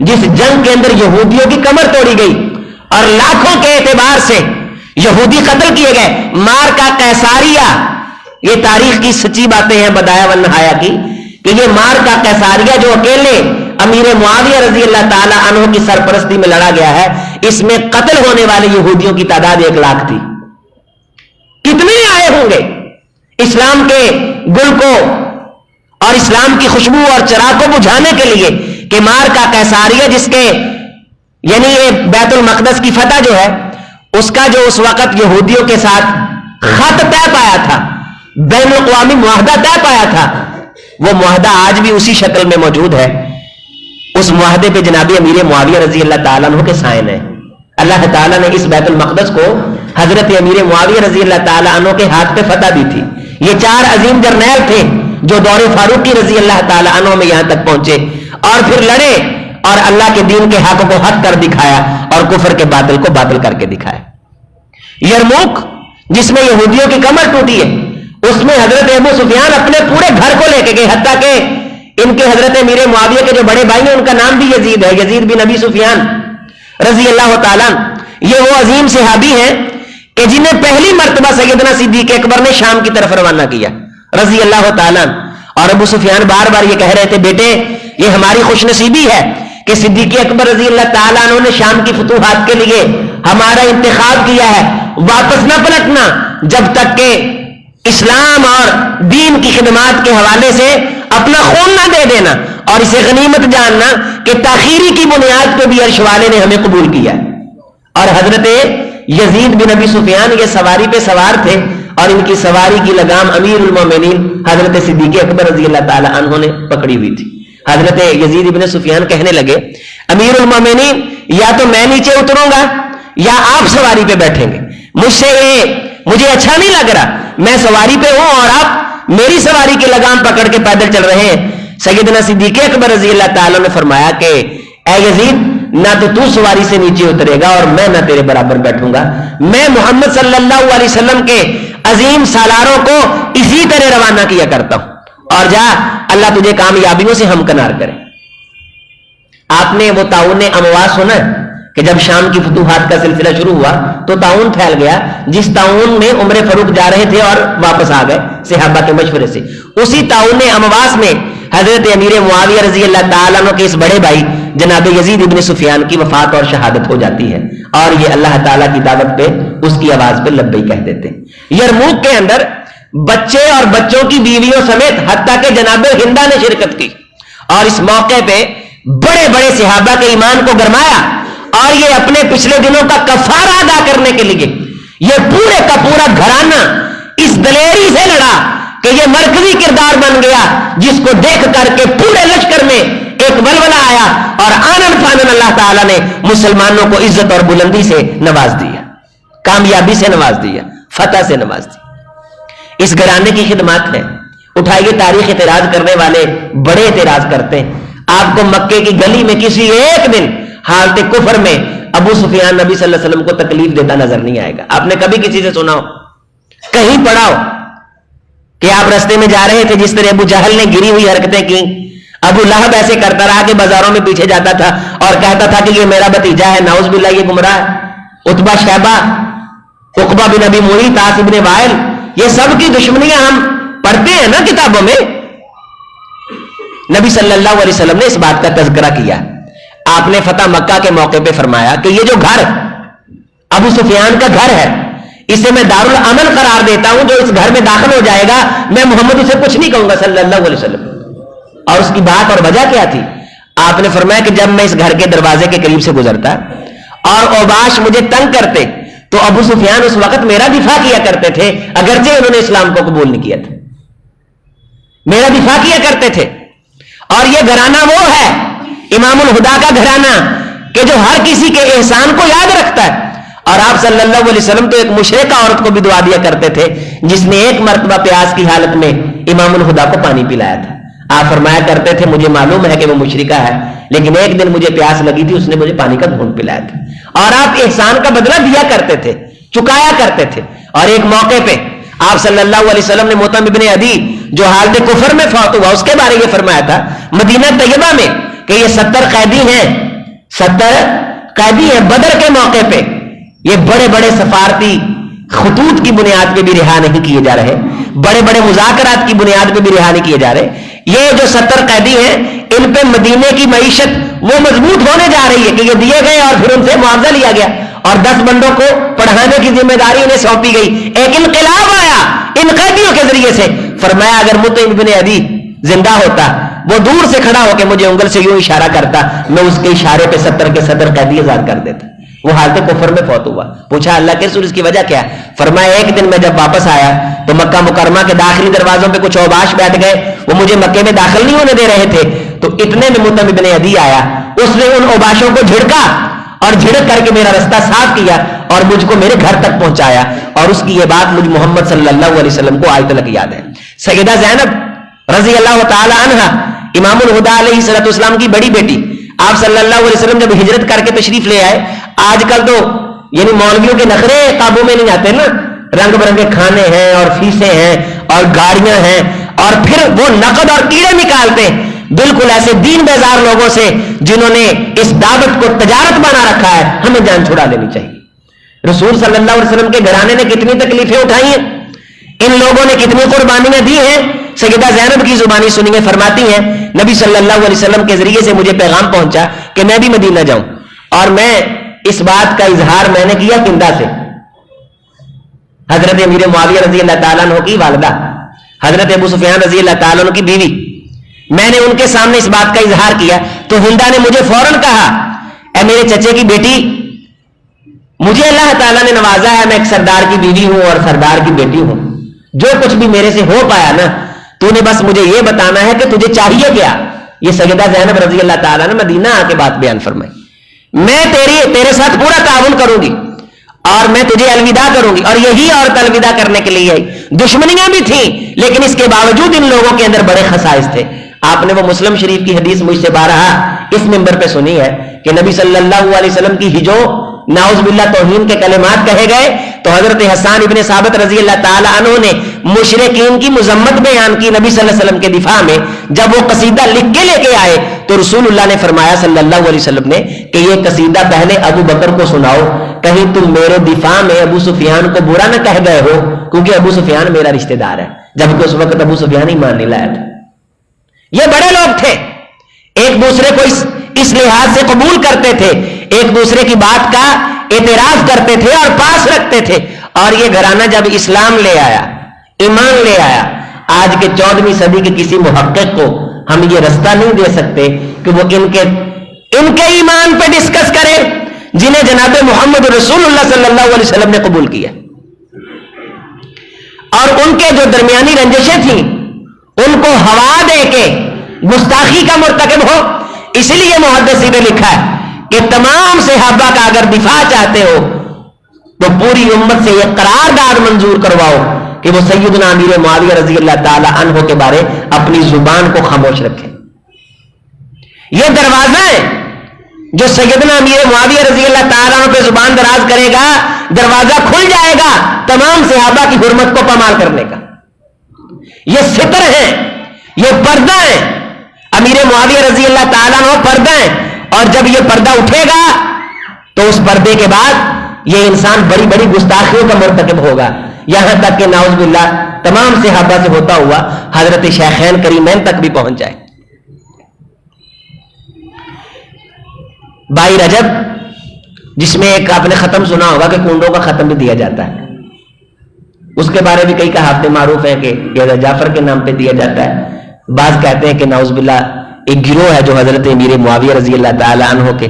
[SPEAKER 1] جس جنگ کے اندر یہودیوں کی کمر توڑی گئی اور لاکھوں کے اعتبار سے یہودی قتل کیے گئے, مار کا قیصاریہ, یہ تاریخ کی سچی باتیں ہیں بدایا و نہایا کی, کہ یہ مار کا قیصاریہ جو اکیلے امیر معاویہ رضی اللہ تعالی عنہ کی سرپرستی میں لڑا گیا ہے, اس میں قتل ہونے والے یہودیوں کی تعداد 1 لاکھ تھی. کتنے آئے ہوں گے اسلام کے گل کو اور اسلام کی خوشبو اور چراغ کو بجھانے کے لیے کہ مار کا قیصاریہ جس کے یعنی یہ بیت المقدس کی فتح جو ہے اس کا جو اس وقت یہودیوں کے ساتھ خط طے پایا تھا, بین الاقوامی معاہدہ طے پایا تھا, وہ معاہدہ آج بھی اسی شکل میں موجود ہے. اس معاہدے پہ جناب امیر معاویہ رضی اللہ تعالیٰ عنہ کے سائن ہیں. اللہ تعالیٰ نے اس بیت المقدس کو حضرت امیر معاویہ رضی اللہ تعالیٰ عنہ کے ہاتھ پہ فتح دی تھی. یہ 4 عظیم جرنیل تھے جو دور فاروقی رضی اللہ تعالیٰ عنہ میں یہاں تک پہنچے اور پھر لڑے اور اللہ کے دین کے حق کو حق کر دکھایا اور کفر کے باطل کو باطل کر کے دکھایا. یرموک جس میں یہودیوں کی کمر ٹوٹی ہے, اس میں حضرت ابو سفیان اپنے پورے گھر کو لے کے گئے, حتیٰ کہ ان کے حضرت امیر معاویہ کے جو بڑے بھائی ہیں ان کا نام بھی یزید ہے, یزید بن ابی سفیان رضی اللہ تعالیٰ. یہ وہ عظیم صحابی ہیں کہ جنہیں پہلی مرتبہ سیدنا صدیق اکبر نے شام کی طرف روانہ کیا رضی اللہ تعالیٰ. اور ابو سفیان بار بار یہ کہہ رہے تھے بیٹے یہ ہماری خوش نصیبی ہے کہ صدیق اکبر رضی اللہ تعالیٰ عنہ نے شام کی فتوحات کے لیے ہمارا انتخاب کیا ہے, واپس نہ پلٹنا جب تک کہ اسلام اور دین کی خدمات کے حوالے سے اپنا خون نہ دے دینا, اور اسے غنیمت جاننا کہ تاخیری کی بنیاد پہ بھی عرش والے نے ہمیں قبول کیا. اور حضرت یزید بن ابی سفیان یہ سواری پہ سوار تھے اور ان کی سواری کی لگام امیر المومنین حضرت صدیق اکبر رضی اللہ تعالی عنہ نے پکڑی ہوئی تھی. حضرت یزید بن سفیان کہنے لگے امیر المومنین یا تو میں نیچے اتروں گا یا آپ سواری پہ بیٹھیں گے, مجھے اچھا نہیں لگ رہا, میں سواری پہ ہوں اور آپ میری سواری کی لگام پکڑ کے پیدل چل رہے ہیں. سیدنا صدیق اکبر رضی اللہ تعالیٰ نے فرمایا کہ اے یزید نہ تو سواری سے نیچے اترے گا اور میں نہ تیرے برابر بیٹھوں گا, میں محمد صلی اللہ علیہ وسلم کے عظیم سالاروں کو اسی طرح روانہ کیا کرتا ہوں, اور جا اللہ تجھے کامیابیوں سے ہمکنار کرے. آپ نے وہ طاعون امواس سنا کہ جب شام کی فتوحات کا سلسلہ شروع ہوا تو طاعون پھیل گیا, جس طاعون میں عمر فاروق جا رہے تھے اور واپس آ گئے صحابہ کے مشورے سے. اسی طاعون امواس میں حضرت امیر معاویہ رضی اللہ تعالیٰ عنہ کے اس بڑے بھائی جناب یزید ابن سفیان کی وفات اور شہادت ہو جاتی ہے, اور یہ اللہ تعالیٰ کی دعوت پہ اس کی آواز پہ لبیک کہہ دیتے ہیں. یرموک کے اندر بچے اور بچوں کی بیویوں سمیت حتیٰ کہ جناب ہندا نے شرکت کی, اور اس موقع پہ بڑے بڑے صحابہ کے ایمان کو گرمایا, اور یہ اپنے پچھلے دنوں کا کفارہ ادا کرنے کے لیے یہ پورے کا پورا گھرانہ اس دلیری سے لڑا کہ یہ مرکزی کردار بن گیا, جس کو دیکھ کر کے پورے لشکر میں ایک ولولہ آیا اور آنن فانن اللہ تعالیٰ نے مسلمانوں کو عزت اور بلندی سے نواز دیا, کامیابی سے نواز دیا, فتح سے نواز دیا. اس گھرانے کی خدمات ہے. اٹھائیے تاریخ اعتراض کرنے والے بڑے اعتراض کرتے ہیں. آپ کو مکے کی گلی میں کسی ایک دن حالت کفر میں ابو سفیان نبی صلی اللہ علیہ وسلم کو تکلیف دیتا نظر نہیں آئے گا. آپ نے کبھی کسی سے سنا ہو, کہیں پڑھا ہو کہ آپ رستے میں جا رہے تھے, جس طرح ابو جہل نے گری ہوئی حرکتیں کی, ابو لہب ایسے کرتا رہا کہ بازاروں میں پیچھے جاتا تھا اور کہتا تھا کہ یہ میرا بھتیجا ہے, نعوذ باللہ یہ گمراہ ہے. عتبہ شیبہ, عقبہ بن ابی معیط, عاص بن وائل, یہ سب کی دشمنیاں ہم پڑھتے ہیں نا کتابوں میں. نبی صلی اللہ علیہ وسلم نے اس بات کا تذکرہ کیا. آپ نے فتح مکہ کے موقع پہ فرمایا کہ یہ جو گھر ابو سفیان کا گھر ہے اسے میں دارالامن قرار دیتا ہوں, جو اس گھر میں داخل ہو جائے گا میں محمد اسے کچھ نہیں کہوں گا صلی اللہ علیہ وسلم. اور اس کی بات اور وجہ کیا تھی؟ آپ نے فرمایا کہ جب میں اس گھر کے دروازے کے قریب سے گزرتا اور اوباش مجھے تنگ کرتے تو ابو سفیان اس وقت میرا دفاع کیا کرتے تھے, اگرچہ انہوں نے اسلام کو قبول نہیں کیا تھا, میرا دفاع کیا کرتے تھے. اور یہ گھرانہ وہ ہے, امام الہدا کا گھرانہ کہ جو ہر کسی کے احسان کو یاد رکھتا ہے. اور آپ صلی اللہ علیہ وسلم تو ایک مشرکہ عورت کو بھی دعا دیا کرتے تھے جس نے ایک مرتبہ پیاس کی حالت میں امام الہدا کو پانی پلایا تھا. آپ فرمایا کرتے تھے مجھے معلوم ہے کہ وہ مشرکہ ہے لیکن ایک دن مجھے پیاس لگی تھی, اس نے مجھے پانی کا گھونٹ پلایا تھا. اور آپ احسان کا بدلہ دیا کرتے تھے, چکایا کرتے تھے. اور ایک موقع پہ آپ صلی اللہ علیہ وسلم نے مطعم ابن عدی جو حالت کفر میں فوت ہوا اس کے بارے یہ فرمایا تھا مدینہ طیبہ میں کہ یہ 70 قیدی ہیں, 70 قیدی ہیں. بدر کے موقع پہ یہ بڑے بڑے سفارتی خطوط کی بنیاد پہ بھی رہا نہیں کیے جا رہے, بڑے بڑے مذاکرات کی بنیاد پہ بھی رہا نہیں کیے جا رہے. یہ جو 70 قیدی ہیں ان پہ مدینے کی معیشت وہ مضبوط ہونے جا رہی ہے کہ یہ دیے گئے اور پھر ان سے معاوضہ لیا گیا اور 10 بندوں کو پڑھانے کی ذمہ داری انہیں سونپی گئی. ایک انقلاب آیا ان قیدیوں کے ذریعے سے. فرمایا اگر مطعم ابن عدی زندہ ہوتا وہ دور سے کھڑا ہو کے مجھے انگل سے یوں اشارہ کرتا, میں اس کے اشارے پہ 70 کے 70 قیدی آزاد کر دیتا. وہ حالت کفر میں فوت ہوا. پوچھا اللہ کے رسول اس کی وجہ کیا؟ فرمایا ایک دن میں جب واپس آیا تو مکہ مکرمہ کے داخلی دروازوں پہ کچھ اوباش بیٹھ گئے, وہ مجھے مکے میں داخل نہیں ہونے دے رہے تھے. تو اتنے میں مطعم ابن عدی آیا, اس نے ان اوباشوں کو جھڑکا اور جھڑک کر کے میرا رستہ صاف کیا اور مجھ کو میرے گھر تک پہنچایا. اور اس کی یہ بات مجھ محمد صلی اللہ علیہ وسلم کو آج تک یاد ہے. سیدہ زینب رضی اللہ تعالی عنہا امام الہدا علیہ الصلوۃ والسلام کی بڑی بیٹی, آپ صلی اللہ علیہ وسلم جب ہجرت کر کے تشریف لے آئے, آج کل تو یعنی مولویوں کے نخرے قابو میں نہیں آتے نا, رنگ برنگے کھانے ہیں اور فیسیں ہیں اور گاڑیاں ہیں اور پھر وہ نقد اور کیڑے نکالتے ہیں بالکل ایسے دین بیزار لوگوں سے جنہوں نے اس دعوت کو تجارت بنا رکھا ہے. ہمیں جان چھڑا لینی چاہیے. رسول صلی اللہ علیہ وسلم کے گھرانے نے کتنی تکلیفیں اٹھائی ہیں, ان لوگوں نے کتنی قربانیاں دی ہیں. سیدہ زینب کی زبانی سنیے, فرماتی ہیں نبی صلی اللہ علیہ وسلم کے ذریعے سے مجھے پیغام پہنچا کہ میں بھی مدینہ جاؤں, اور میں اس بات کا اظہار میں نے کیا کندہ سے. حضرت امیر معاویہ رضی اللہ تعالیٰ عنہ کی والدہ, حضرت ابو سفیان رضی اللہ تعالیٰ عنہ کی بیوی, میں نے ان کے سامنے اس بات کا اظہار کیا تو ہندا نے مجھے فوراً کہا اے میرے چچے کی بیٹی, مجھے اللہ تعالیٰ نے نوازا ہے, میں ایک سردار کی بیوی ہوں اور سردار کی بیٹی ہوں, جو کچھ بھی میرے سے ہو پایا نا تو نے بس مجھے یہ بتانا ہے کہ تجھے چاہیے کیا. یہ سیدہ زینب رضی اللہ تعالیٰ نے مدینہ آ کے بات بیان فرمائی. میں تیرے ساتھ پورا تعاون کروں گی اور میں تجھے الوداع کروں گی. اور یہی عورت الوداع کرنے کے لیے آئی. دشمنیاں بھی تھیں لیکن اس کے باوجود ان لوگوں کے اندر بڑے خصائص تھے. آپ نے وہ مسلم شریف کی حدیث مجھ سے بارہا اس منبر پہ سنی ہے کہ نبی صلی اللہ علیہ وسلم کی ہجو نعوذ باللہ توہین کے کلمات کہے گئے تو حضرت حسان ابن ثابت رضی اللہ تعالی عنہ نے مشرکین کی مذمت بیان کی نبی صلی اللہ علیہ وسلم کے دفاع میں. جب وہ قصیدہ لکھ کے لے کے آئے تو رسول اللہ نے فرمایا صلی اللہ علیہ وسلم نے کہ یہ قصیدہ پہلے ابو بکر کو سناؤ, کہیں تم میرے دفاع میں ابو سفیان کو برا نہ کہہ گئے ہو, کیونکہ ابو سفیان میرا رشتہ دار ہے, جبکہ اس وقت ابو سفیان ایمان نہیں لایا تھا. یہ بڑے لوگ تھے, ایک دوسرے کو اس لحاظ سے قبول کرتے تھے, ایک دوسرے کی بات کا اعتراف کرتے تھے اور پاس رکھتے تھے. اور یہ گھرانہ جب اسلام لے آیا, ایمان لے آیا, آج کے 14ویں صدی کے کسی محقق کو ہم یہ رستہ نہیں دے سکتے کہ وہ ان کے ایمان پہ ڈسکس کرے جنہیں جناب محمد رسول اللہ صلی اللہ علیہ وسلم نے قبول کیا. اور ان کے جو درمیانی رنجشیں تھیں ان کو ہوا دے کے گستاخی کا مرتکب ہو. اس لیے محدثین نے لکھا ہے کہ تمام صحابہ کا اگر دفاع چاہتے ہو تو پوری امت سے یہ قرارداد منظور کرواؤ کہ وہ سیدنا امیر معاویہ رضی اللہ تعالی عنہ کے بارے اپنی زبان کو خاموش رکھیں. یہ دروازہ ہے جو سیدنا امیر معاویہ رضی اللہ تعالی عنہ پہ زبان دراز کرے گا, دروازہ کھل جائے گا تمام صحابہ کی حرمت کو پامال کرنے کا. یہ ستر ہے, یہ پردہ ہے. امیر معاویہ رضی اللہ تعالیٰ عنہ پردہ ہے, اور جب یہ پردہ اٹھے گا تو اس پردے کے بعد یہ انسان بڑی بڑی گستاخیوں کا مرتکب ہوگا, یہاں تک کہ نعوذ باللہ تمام صحابہ سے ہوتا ہوا حضرت شیخین کریمین تک بھی پہنچ جائے. 22 رجب جس میں ایک آپ نے ختم سنا ہوگا کہ کنڈوں کا ختم بھی دیا جاتا ہے, اس کے بارے میں کئی کہاوتیں معروف ہیں کہ یہ جعفر کے نام پہ دیا جاتا ہے. بعض کہتے ہیں کہ نعوذ باللہ ایک گروہ ہے جو حضرت امیر معاویہ رضی اللہ تعالی عنہ کے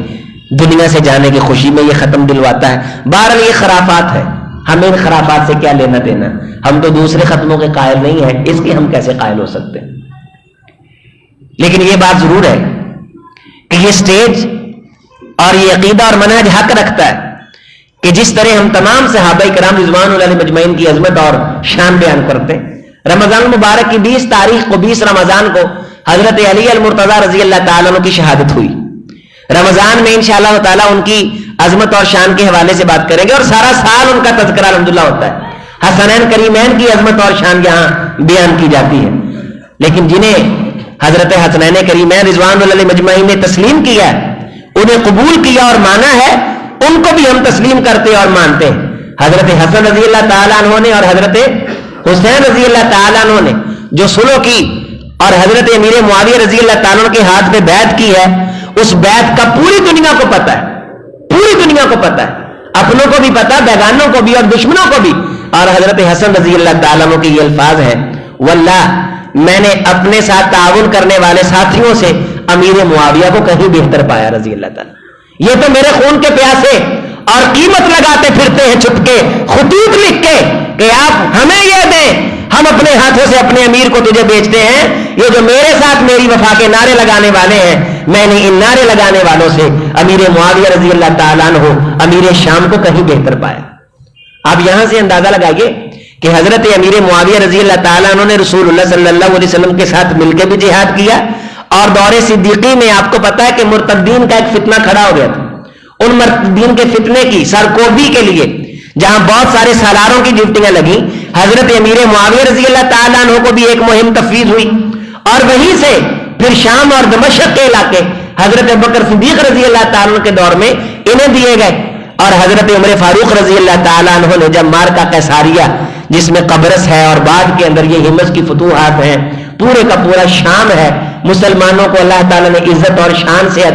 [SPEAKER 1] دنیا سے جانے کی خوشی میں یہ ختم دلواتا ہے. بہرحال یہ خرافات ہے, ہمیں ان خرافات سے کیا لینا دینا, ہم تو دوسرے ختموں کے قائل نہیں ہیں, اس کے ہم کیسے قائل ہو سکتے ہیں. لیکن یہ بات ضرور ہے کہ یہ سٹیج اور یہ عقیدہ اور منہج حق رکھتا ہے کہ جس طرح ہم تمام صحابہ کرام رضوان اللہ علیہم مجمعین کی عظمت اور شان بیان کرتے ہیں. رمضان المبارک کی 20 تاریخ کو 20 رمضان کو حضرت علی المرتضیٰ رضی اللہ تعالیٰ عنہ کی شہادت ہوئی. رمضان میں انشاءاللہ تعالیٰ ان کی عظمت اور شان کے حوالے سے بات کریں گے اور سارا سال ان کا تذکرہ الحمدللہ ہوتا ہے. حسنین کریمین کی عظمت اور شان یہاں بیان کی جاتی ہے. لیکن جنہیں حضرت حسنین کریمین رضوان اللہ علیہ مجمعین نے تسلیم کیا ہے, انہیں قبول کیا اور مانا ہے, ان کو بھی ہم تسلیم کرتے اور مانتے ہیں. حضرت حسن رضی اللہ تعالیٰ عنہ نے اور حضرت حسین رضی اللہ تعالیٰ عنہ نے جو سلو کی اور حضرت امیر معاویہ رضی اللہ تعالیٰ عنہ کے ہاتھ پہ بیعت کی ہے, اس بیعت کا پوری دنیا کو پتا ہے, پوری دنیا کو پتا ہے, اپنوں کو بھی پتا, بیگانوں کو بھی اور دشمنوں کو بھی. اور حضرت حسن رضی اللہ تعالیٰ عنہ کے یہ الفاظ ہیں, واللہ میں نے اپنے ساتھ تعاون کرنے والے ساتھیوں سے امیر معاویہ کو کہیں بہتر پایا رضی اللہ تعالیٰ. یہ تو میرے خون کے پیاسے اور قیمت لگاتے پھرتے ہیں چھپ کے, خطوط لکھ کے کہ آپ ہمیں یہ دیں, ہم اپنے ہاتھوں سے اپنے امیر کو تجھے بیچتے ہیں. یہ جو میرے ساتھ میری وفا کے نعرے لگانے والے ہیں, میں نے ان نعرے لگانے والوں سے امیر معاویہ رضی اللہ تعالیٰ عنہ امیر شام کو کہیں بہتر پایا. آپ یہاں سے اندازہ لگائیے کہ حضرت امیر معاویہ رضی اللہ تعالیٰ عنہ نے رسول اللہ صلی اللہ علیہ وسلم کے ساتھ مل کے بھی جہاد کیا, اور دور صدیقی میں آپ کو پتا ہے کہ مرتدین کا ایک فتنہ کھڑا ہو گیا تھا. ان مرتدین کے فتنے کی سرکوبی کے لیے جہاں بہت سارے سالاروں کی ڈیوٹیاں لگی, حضرت امیر معاویہ رضی اللہ تعالیٰ عنہ کو بھی ایک مہم تفویض ہوئی, اور وہیں سے پھر شام اور دمشق کے علاقے حضرت ابوبکر صدیق رضی اللہ تعالیٰ عنہ کے دور میں انہیں دیے گئے. اور حضرت عمر فاروق رضی اللہ تعالیٰ عنہ نے جب مارکہ قیصاریہ, جس میں قبرص ہے اور بعد کے اندر یہ ہمس کی فتوحات ہیں, پورے کا پورا شام ہے, مسلمانوں کو اللہ تعالیٰ نے عزت اور شان سے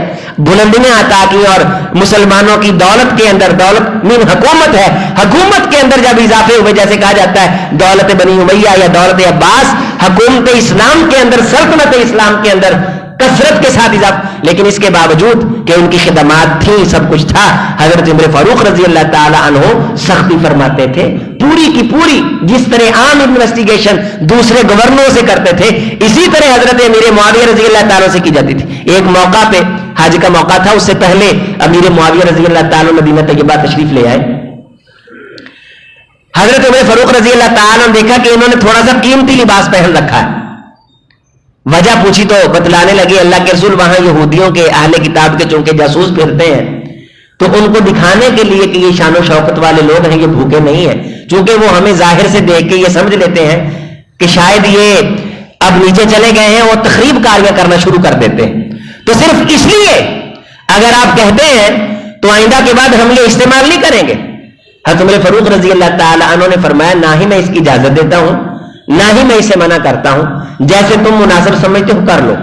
[SPEAKER 1] بلندیاں عطا کی, اور مسلمانوں کی دولت کے اندر, دولت من حکومت ہے, حکومت کے اندر جب اضافے ہوئے, جیسے کہا جاتا ہے دولت بنی امیہ یا دولت عباس, حکومت اسلام کے اندر, سلطنت اسلام کے اندر کثرت کے ساتھ اضافہ. لیکن اس کے باوجود کہ ان کی خدمات تھیں, سب کچھ تھا, حضرت عمر فاروق رضی اللہ تعالی عنہ سختی فرماتے تھے پوری کی پوری. جس طرح عام انویسٹیگیشن دوسرے گورنروں سے کرتے تھے, اسی طرح حضرت امیر معاویہ رضی اللہ تعالیٰ سے کی جاتی تھی. ایک موقع پہ حج کا موقع تھا, اس سے پہلے امیر معاویہ رضی اللہ تعالیٰ مدینہ طیبہ تشریف لے آئے. حضرت عمر فاروق رضی اللہ تعالیٰ نے دیکھا کہ انہوں نے تھوڑا سا قیمتی لباس پہن رکھا ہے. وجہ پوچھی تو بتلانے لگے, اللہ کے رسول وہاں یہودیوں کے اہل کتاب کے چونکہ جاسوس پھرتے ہیں, تو ان کو دکھانے کے لیے کہ یہ شان و شوکت والے لوگ ہیں, یہ بھوکے نہیں ہیں, چونکہ وہ ہمیں ظاہر سے دیکھ کے یہ سمجھ لیتے ہیں کہ شاید یہ اب نیچے چلے گئے ہیں, وہ تخریب کاریاں کرنا شروع کر دیتے ہیں. تو صرف اس لیے اگر آپ کہتے ہیں تو آئندہ کے بعد ہم یہ استعمال نہیں کریں گے. حضرت عمر فاروق رضی اللہ تعالی عنہ نے فرمایا, نہ ہی میں اس کی اجازت دیتا ہوں, نہ ہی میں اسے منع کرتا ہوں, جیسے تم مناسب سمجھتے ہو کر لو.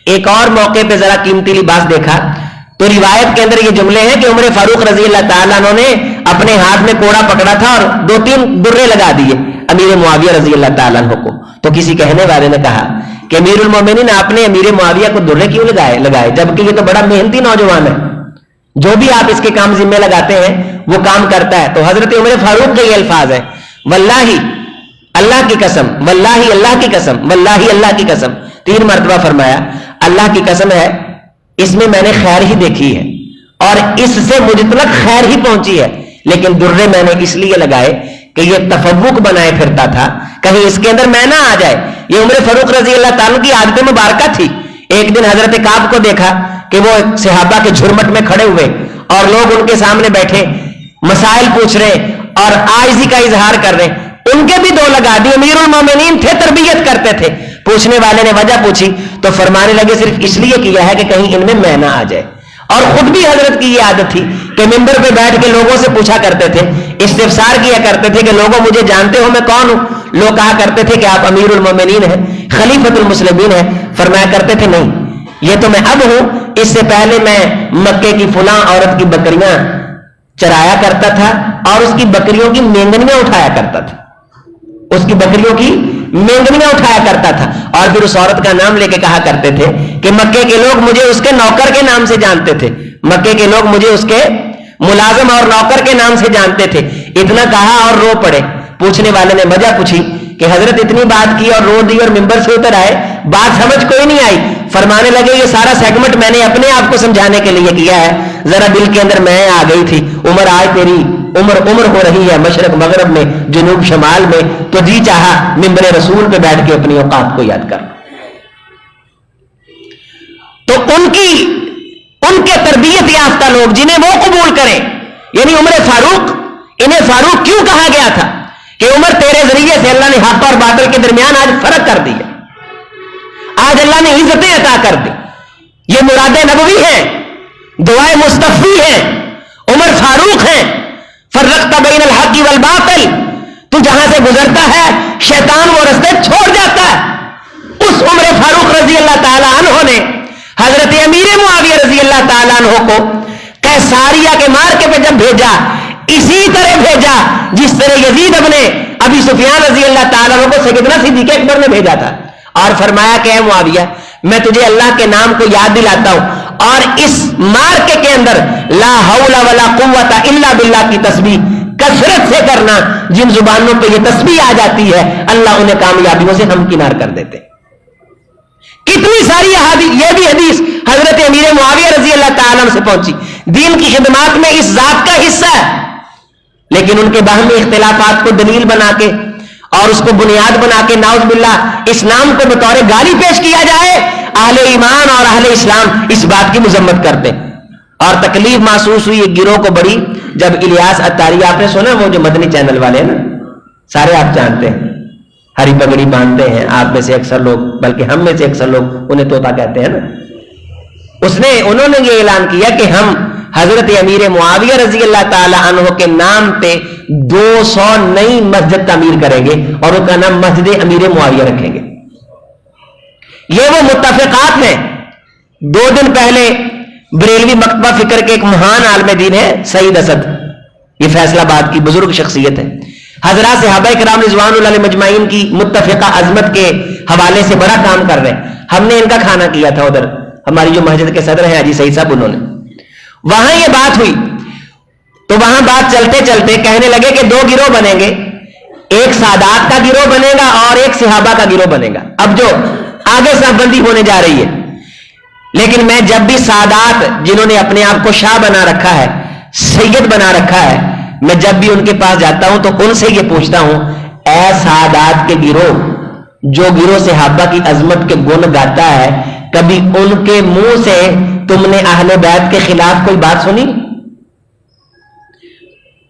[SPEAKER 1] ایک اور موقع پہ ذرا قیمتی لباس دیکھا تو روایت کے اندر یہ جملے ہیں کہ عمر فاروق رضی اللہ تعالیٰ عنہ نے اپنے ہاتھ میں کوڑا پکڑا تھا اور 2-3 درے لگا دیے امیر معاویہ رضی اللہ تعالیٰ عنہ کو. تو کسی کہنے والے نے کہا کہ امیر المومنین آپ نے امیر معاویہ کو درے کیوں لگائے جبکہ یہ تو بڑا محنتی نوجوان ہے, جو بھی آپ اس کے کام ذمہ لگاتے ہیں وہ کام کرتا ہے. تو حضرت عمر فاروق کے یہ الفاظ ہیں, واللہ اللہ کی قسم, واللہ اللہ کی قسم, واللہ اللہ کی قسم, 3 مرتبہ فرمایا اللہ کی قسم ہے, اس میں میں نے خیر ہی دیکھی ہے اور اس سے مجھ تک خیر ہی پہنچی ہے, لیکن درے میں نے اس لیے لگائے کہ یہ تفوق بنائے پھرتا تھا, کہیں اس کے اندر میں نہ آ جائے. یہ عمر فاروق رضی اللہ تعالیٰ کی عادت مبارکہ تھی. ایک دن حضرت کعب کو دیکھا کہ وہ صحابہ کے جھرمٹ میں کھڑے ہوئے اور لوگ ان کے سامنے بیٹھے مسائل پوچھ رہے اور عاجزی کا اظہار کر رہے. ان کے بھی 2 لگا دی. امیر المومنین تھے, تربیت کرتے تھے. پوچھنے والے نے وجہ پوچھی تو فرمانے لگے صرف اس لیے کیا ہے کہ کہیں ان میں میں نہ آ جائے. اور خود بھی حضرت کی یہ عادت تھی کہ منبر پہ بیٹھ کے لوگوں سے پوچھا کرتے تھے, استفسار کیا کرتے تھے کہ لوگوں مجھے جانتے ہو, میں کون ہوں؟ لوگ کہا کرتے تھے کہ آپ امیر المومنین ہیں, خلیفۃ المسلمین ہیں. فرمایا کرتے تھے نہیں, یہ تو میں اب ہوں, اس سے پہلے میں مکے کی فلاں عورت کی بکریاں چرایا کرتا تھا اور اس کی بکریوں کی مینگنیاں اٹھایا کرتا تھا, اس کی بکریوں کی مینگنیاں اٹھایا کرتا تھا. اور پھر اس عورت کا نام لے کے کہا کرتے تھے کہ مکے کے لوگ مجھے اس کے نوکر کے نام سے جانتے تھے, مکے کے لوگ مجھے اس کے ملازم اور نوکر کے نام سے جانتے تھے. اتنا کہا اور رو پڑے. پوچھنے والے نے وجہ پوچھی کہ حضرت اتنی بات کی اور رو دی اور ممبر سے اتر آئے, بات سمجھ کوئی نہیں آئی. فرمانے لگے یہ سارا سیگمنٹ میں نے اپنے آپ کو سمجھانے کے لیے کیا ہے, ذرا دل کے اندر میں آ گئی تھی. عمر آج تیری عمر ہو رہی ہے مشرق مغرب میں, جنوب شمال میں, تو جی چاہا ممبر رسول پہ بیٹھ کے اپنی اوقات کو یاد کر. تو ان کے تربیت یافتہ لوگ جنہیں وہ قبول کریں, یعنی عمر فاروق, انہیں فاروق کیوں کہا گیا تھا کہ عمر تیرے ذریعے سے اللہ نے حق اور باطل کے درمیان آج فرق کر دیا, آج اللہ نے عزتیں عطا کر دی. یہ مراد نبوی ہیں, دعائے مصطفی ہیں, عمر فاروق ہیں. فرقت بین الحق والباطل, تو جہاں سے گزرتا ہے شیطان وہ رستے چھوڑ جاتا ہے. اس عمر فاروق رضی اللہ تعالی عنہ نے حضرت امیر معاویہ رضی اللہ تعالی عنہ کو قیصاریہ کے مارکے پہ جب بھیجا, اسی طرح بھیجا جس طرح یزید ابن ابی سفیان رضی اللہ تعالیٰ عنہ کو سیدنا صدیق اکبر نے بھیجا تھا, اور فرمایا کہ اے معاویہ میں تجھے اللہ کے نام کو یاد دلاتا ہوں, اور اس مارکے کے اندر لا حول ولا قوت الا باللہ کی تسبیح کثرت سے کرنا. جن زبانوں پہ یہ تسبیح آ جاتی ہے اللہ انہیں کامیابیوں سے ہمکنار کر دیتے. کتنی ساری احادیث, یہ بھی حدیث حضرت امیر معاویہ رضی اللہ تعالیٰ عنہ سے پہنچی. دین کی خدمات میں اس ذات کا حصہ ہے, لیکن ان کے باہمی اختلافات کو دلیل بنا کے اور اس کو بنیاد بنا کے نعوذ باللہ اسلام کو بطور گالی پیش کیا جائے, اہل ایمان اور اہل اسلام اس بات کی مذمت کرتے. اور تکلیف محسوس ہوئی ایک گروہ کو بڑی, جب الیاس اتاری, آپ نے سنا وہ جو مدنی چینل والے ہیں نا, سارے آپ جانتے ہیں, ہری پگڑی باندھتے ہیں, آپ میں سے اکثر لوگ, بلکہ ہم میں سے اکثر لوگ انہیں طوطا کہتے ہیں نا. انہوں نے یہ اعلان کیا کہ ہم حضرت امیر معاویہ رضی اللہ تعالی عنہ کے نام پہ 200 نئی مسجد تعمیر کریں گے اور ان کا نام مسجد امیر معاویہ رکھیں گے. یہ وہ متفقات ہیں. 2 دن پہلے بریلوی مکتبہ فکر کے ایک مہان عالم دین ہے سعید اسد, یہ فیصلہ آباد کی بزرگ شخصیت ہے. حضرات صحابہ کرام رضوان اللہ علیہ مجمعین کی متفقہ عظمت کے حوالے سے بڑا کام کر رہے ہیں. ہم نے ان کا کھانا کیا تھا ادھر, ہماری جو مسجد کے صدر ہیں حاجی سعید صاحب, انہوں نے وہاں یہ بات ہوئی تو وہاں بات چلتے چلتے کہنے لگے کہ 2 گروہ بنیں گے, ایک سادات کا گروہ بنے گا اور ایک صحابہ کا گروہ بنے گا. اب جو آگے صف بندی ہونے جا رہی ہے, لیکن میں جب بھی سادات جنہوں نے اپنے آپ کو شاہ بنا رکھا ہے, سید بنا رکھا ہے, میں جب بھی ان کے پاس جاتا ہوں تو ان سے یہ پوچھتا ہوں, اے سادات کے گروہ, جو گروہ صحابہ کی عظمت کے گن گاتا ہے, کبھی ان کے منہ سے تم نے اہل بیت کے خلاف کوئی بات سنی؟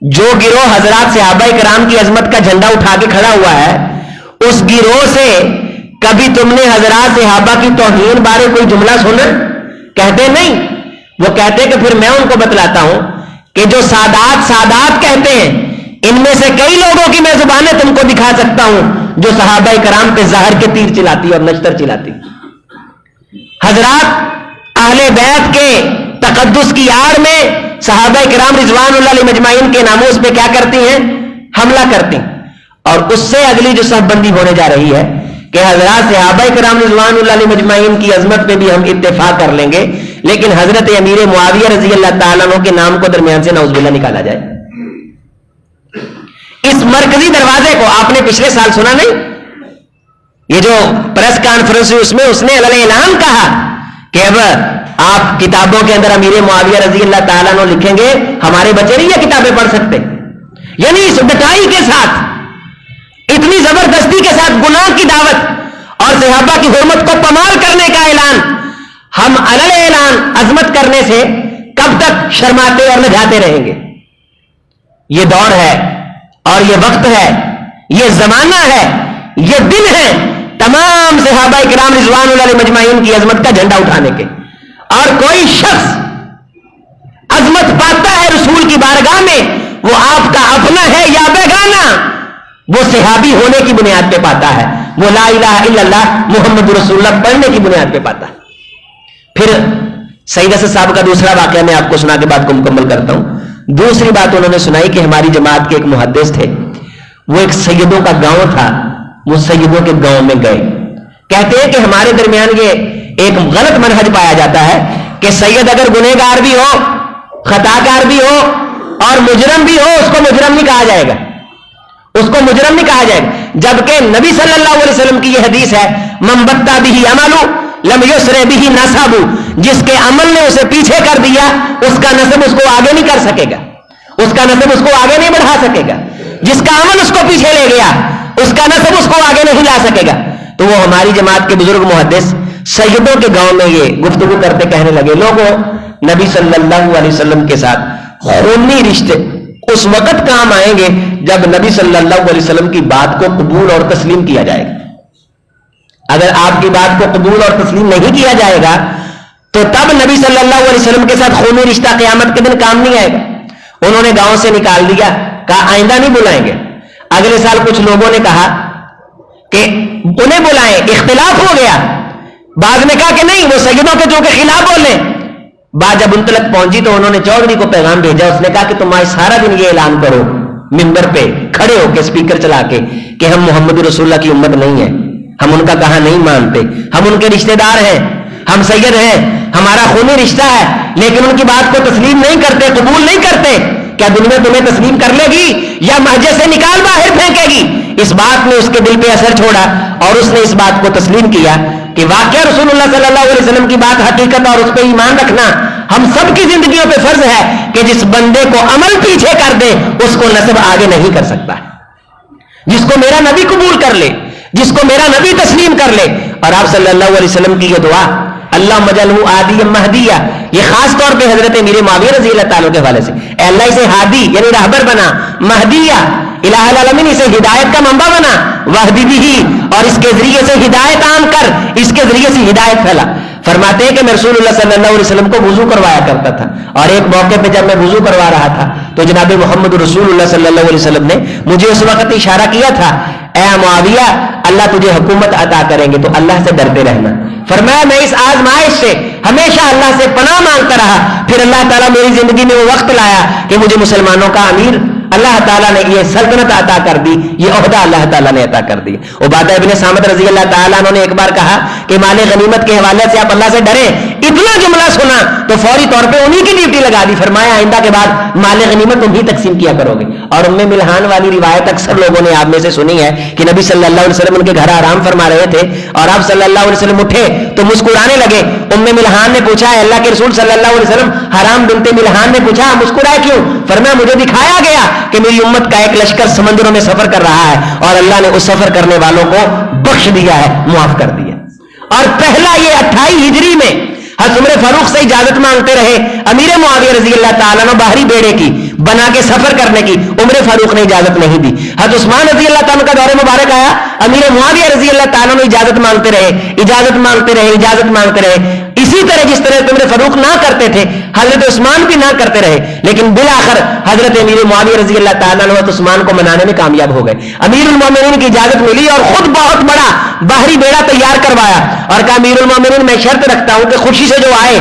[SPEAKER 1] جو گروہ حضرات صحابہ کرام کی عظمت کا جھنڈا اٹھا کے کھڑا ہوا ہے, اس گروہ سے کبھی تم نے حضرات صحابہ کی توہین بارے کوئی جملہ سنا؟ کہتے نہیں. وہ کہتے کہ پھر میں ان کو بتلاتا ہوں کہ جو سادات کہتے ہیں, ان میں سے کئی لوگوں کی میں زبانیں تم کو دکھا سکتا ہوں جو صحابہ کرام پہ زہر کے تیر چلاتی اور نشتر چلاتی. حضرات اہل بیت کے تقدس کی آڑ میں صحابہ کرام رضوان اللہ علیہ مجمعین کے ناموس پہ کیا کرتی ہیں؟ حملہ کرتی. اور اس سے اگلی جو صف بندی ہونے جا رہی ہے کہ حضرات صحابہ کرام رضوان اللہ علیہ مجمعین کی عظمت پہ بھی ہم اتفاق کر لیں گے, لیکن حضرت امیر معاویہ رضی اللہ تعالیٰ عنہ کے نام کو درمیان سے نعوذ باللہ نکالا جائے. اس مرکزی دروازے کو آپ نے پچھلے سال سنا نہیں؟ یہ جو پریس کانفرنس ہوئی اس میں اس نے اعلان کہا کہ اب آپ کتابوں کے اندر امیر معاویہ رضی اللہ تعالیٰ عنہ لکھیں گے, ہمارے بچے نہیں یہ کتابیں پڑھ سکتے. یعنی اس ڈٹائی کے ساتھ, اتنی زبردستی کے ساتھ گناہ کی دعوت اور صحابہ کی حرمت کو پامال کرنے کا اعلان, ہم علل اعلان عظمت کرنے سے کب تک شرماتے اور لجاتے رہیں گے؟ یہ دور ہے اور یہ وقت ہے, یہ زمانہ ہے, یہ دن ہے تمام صحابہ کرام رضوان اللہ علیہ مجمعین کی عظمت کا جھنڈا اٹھانے کے. اور کوئی شخص عظمت پاتا ہے رسول کی بارگاہ میں, وہ آپ کا اپنا ہے یا بیگانہ, وہ صحابی ہونے کی بنیاد پہ پاتا ہے, وہ لا الہ الا اللہ محمد رسول اللہ پڑھنے کی بنیاد پہ پاتا ہے. پھر سعید اسد صاحب کا دوسرا واقعہ میں آپ کو سنا کے بات کو مکمل کرتا ہوں. دوسری بات انہوں نے سنائی کہ ہماری جماعت کے ایک محدث تھے, وہ ایک سیدوں کا گاؤں تھا, وہ سیدوں کے گاؤں میں گئے. کہتے ہیں کہ ہمارے درمیان یہ ایک غلط منہج پایا جاتا ہے کہ سید اگر گنہگار بھی ہو, خطا کار بھی ہو اور مجرم بھی ہو, اس کو مجرم نہیں کہا جائے گا, اس کو مجرم نہیں کہا جائے گا. جبکہ نبی صلی اللہ علیہ وسلم کی یہ حدیث ہے من بطا بہ عملو لم یسر بہ نسب، جس کے عمل نے اسے پیچھے کر دیا اس کا نسب اس کو آگے نہیں کر سکے گا، اس کا نسب اس کو آگے نہیں بڑھا سکے گا. جس کا عمل اس کو پیچھے لے گیا اس کا نسب اس کو آگے نہیں لا سکے گا. تو وہ ہماری جماعت کے بزرگ محدث سیدوں کے گاؤں میں یہ گفتگو کرتے کہنے لگے لوگوں نبی صلی اللہ علیہ وسلم کے ساتھ خونی رشتے اس وقت کام آئیں گے جب نبی صلی اللہ علیہ وسلم کی بات کو قبول اور تسلیم کیا جائے گا. اگر آپ کی بات کو قبول اور تسلیم نہیں کیا جائے گا تو تب نبی صلی اللہ علیہ وسلم کے ساتھ خونی رشتہ قیامت کے دن کام نہیں آئے گا. انہوں نے گاؤں سے نکال دیا، کہا آئندہ نہیں بلائیں گے. اگلے سال کچھ لوگوں نے کہا کہ انہیں بلائیں، اختلاف ہو گیا. بعد نے کہا کہ نہیں وہ سیدوں کے جو کے خلاف بولے. بات جب ان تک پہنچی تو انہوں نے چودھری کو پیغام بھیجا. اس نے کہا کہ تم آج سارا دن یہ اعلان کرو ممبر پہ کھڑے ہو کے اسپیکر چلا کے کہ ہم محمد رسول اللہ کی امت نہیں ہے، ہم ان کا کہا نہیں مانتے، ہم ان کے رشتہ دار ہیں، ہم سید ہیں، ہمارا خونی رشتہ ہے، لیکن ان کی بات کو تسلیم نہیں کرتے، قبول نہیں کرتے. کیا دنیا تمہیں تسلیم کر لے گی یا محجے سے نکال باہر پھینکے گی؟ اس بات نے اس کے دل پہ اثر چھوڑا اور اس نے اس بات کو تسلیم کیا کہ واقعہ رسول اللہ صلی اللہ علیہ وسلم کی بات حقیقت اور اس پہ ایمان رکھنا ہم سب کی زندگیوں پہ فرض ہے کہ جس بندے کو عمل پیچھے کر دے اس کو نسب آگے نہیں کر سکتا. جس کو میرا نبی قبول کر لے، جس کو میرا نبی تسلیم کر لے. اور آپ صلی اللہ علیہ وسلم کی یہ دعا اللہ مجلہ عادی مہدیہ، یہ خاص طور پہ حضرت امیر معاویہ رضی اللہ تعالیٰ کے حوالے سے، اے اللہ اسے ہادی یعنی راہبر بنا، مہدیہ الہ العالمین اسے ہدایت کا منبع بنا، وحدی بھی اور اس کے ذریعے سے ہدایت عام کر، اس کے ذریعے سے ہدایت پھیلا. فرماتے ہیں کہ میں رسول اللہ صلی اللہ علیہ وسلم کو وضو کروایا کرتا تھا اور ایک موقع پہ جب میں وضو کروا رہا تھا تو جناب محمد رسول اللہ صلی اللہ علیہ وسلم نے مجھے اس وقت اشارہ کیا تھا اے معاویہ اللہ تجھے حکومت عطا کریں گے تو اللہ سے ڈرتے رہنا. فرمایا میں اس آزمائش سے ہمیشہ اللہ سے پناہ مانگتا رہا، پھر اللہ تعالیٰ میری زندگی میں وہ وقت لایا کہ مجھے مسلمانوں کا امیر اللہ تعالیٰ نے یہ سلطنت عطا کر دی، یہ عہدہ اللہ تعالیٰ نے عطا کر دی. عبادہ ابن صامت رضی اللہ تعالیٰ عنہ نے ایک بار کہا کہ مال غنیمت کے حوالے سے آپ اللہ سے ڈریں. اتنا جملہ سنا تو فوری طور پہ انہی کی ڈیوٹی لگا دی. فرمایا آئندہ کے بعد مال غنیمت تم ہی تقسیم کیا کرو گے. اور ام ملحان والی روایت اکثر لوگوں نے آپ میں سے سنی ہے کہ نبی صلی اللہ علیہ وسلم ان کے گھر آرام فرما رہے تھے اور آپ صلی اللہ علیہ وسلم اٹھے تو مسکرانے لگے. ام ملحان نے پوچھا ہے اللہ کے رسول صلی اللہ علیہ وسلم، حرام بنت ملحان نے پوچھا مسکرائے کیوں؟ فرمایا مجھے دکھایا گیا کہ میری امت کا ایک لشکر سمندروں میں سفر کر رہا ہے اور اللہ نے اس سفر کرنے والوں کو بخش دیا ہے، معاف کر دیا. اور پہلا یہ 28 ہجری میں حضرت عمر فاروق سے اجازت مانگتے رہے امیر معاویہ رضی اللہ تعالیٰ عنہ باہری بیڑے کی بنا کے سفر کرنے کی، عمر فاروق نے اجازت نہیں دی. حضرت عثمان رضی اللہ تعالیٰ کا دور مبارک آیا، امیر معاویہ رضی اللہ تعالیٰ نے اجازت مانگتے رہے، اجازت مانگتے رہے، اجازت مانگتے رہے. اسی طرح جس طرح عمر فاروق نہ کرتے تھے حضرت عثمان بھی نہ کرتے رہے، لیکن بالآخر حضرت امیر معاویہ رضی اللہ تعالیٰ عنہ حضرت عثمان کو منانے میں کامیاب ہو گئے. امیر المومنین کی اجازت ملی اور خود بہت بڑا باہری بیڑا تیار کروایا اور کہا امیر المومنین میں شرط رکھتا ہوں کہ خوشی سے جو آئے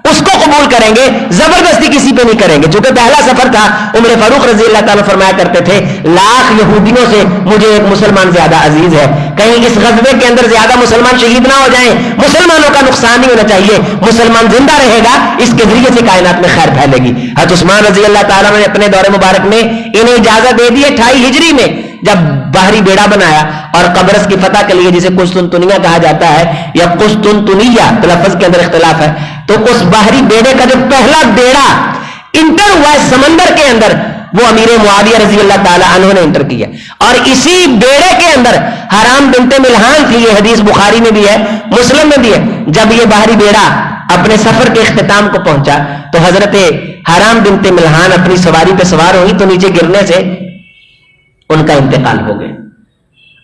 [SPEAKER 1] اس کو قبول کریں گے، زبردستی کسی پہ نہیں کریں گے. چونکہ پہلا سفر تھا. عمر فاروق رضی اللہ تعالیٰ فرمایا کرتے تھے لاکھ یہودیوں سے مجھے ایک مسلمان زیادہ عزیز ہے، کہیں اس غزوے کے اندر زیادہ مسلمان شہید نہ ہو جائیں، مسلمانوں کا نقصان نہیں ہونا چاہیے، مسلمان زندہ رہے گا اس کے ذریعے سے کائنات میں خیر پھیلے گی. حضرت عثمان رضی اللہ تعالیٰ نے اپنے دور مبارک میں انہیں اجازت دے دی 28 ہجری میں جب باہری بیڑا بنایا اور قبرص کی فتح کے لیے جسے قسطنطنیہ کہا جاتا ہے یا قسطنطنیہ تلفظ کے اندر اختلاف ہے، تو اس باہری بیڑے کا جو پہلا بیڑا انٹر ہوا ہے سمندر کے اندر وہ امیر معاویہ رضی اللہ تعالیٰ عنہ نے انٹر کیا. اور اسی بیڑے کے اندر حرام بنت ملحان تھی، یہ حدیث بخاری میں بھی ہے مسلم میں بھی ہے. جب یہ باہری بیڑا اپنے سفر کے اختتام کو پہنچا تو حضرت حرام بنت ملحان اپنی سواری پہ سوار ہوئی تو نیچے گرنے سے ان کا انتقال ہو گیا.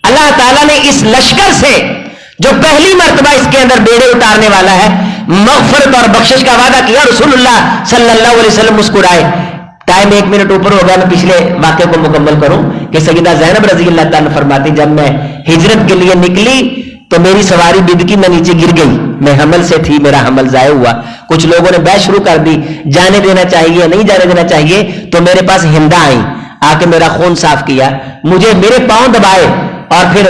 [SPEAKER 1] اللہ تعالیٰ نے اس لشکر سے جو پہلی مرتبہ اس کے اندر بیڑے اتارنے والا ہے مغفرت اور بخشش کا وعدہ کیا. رسول اللہ صلی اللہ علیہ وسلم مسکرائے. ٹائم 1 منٹ اوپر ہو گیا، میں پچھلے واقعے کو مکمل کروں کہ سیدہ زینب رضی اللہ تعالیٰ فرماتی جب میں ہجرت کے لیے نکلی تو میری سواری بدکی، میں نیچے گر گئی، میں حمل سے تھی، میرا حمل ضائع ہوا. کچھ لوگوں نے بحث شروع کر دی جانے دینا چاہیے نہیں جانے دینا چاہیے، تو میرے پاس ہندا آئی، آ کے میرا خون صاف کیا، مجھے میرے پاؤں دبائے اور پھر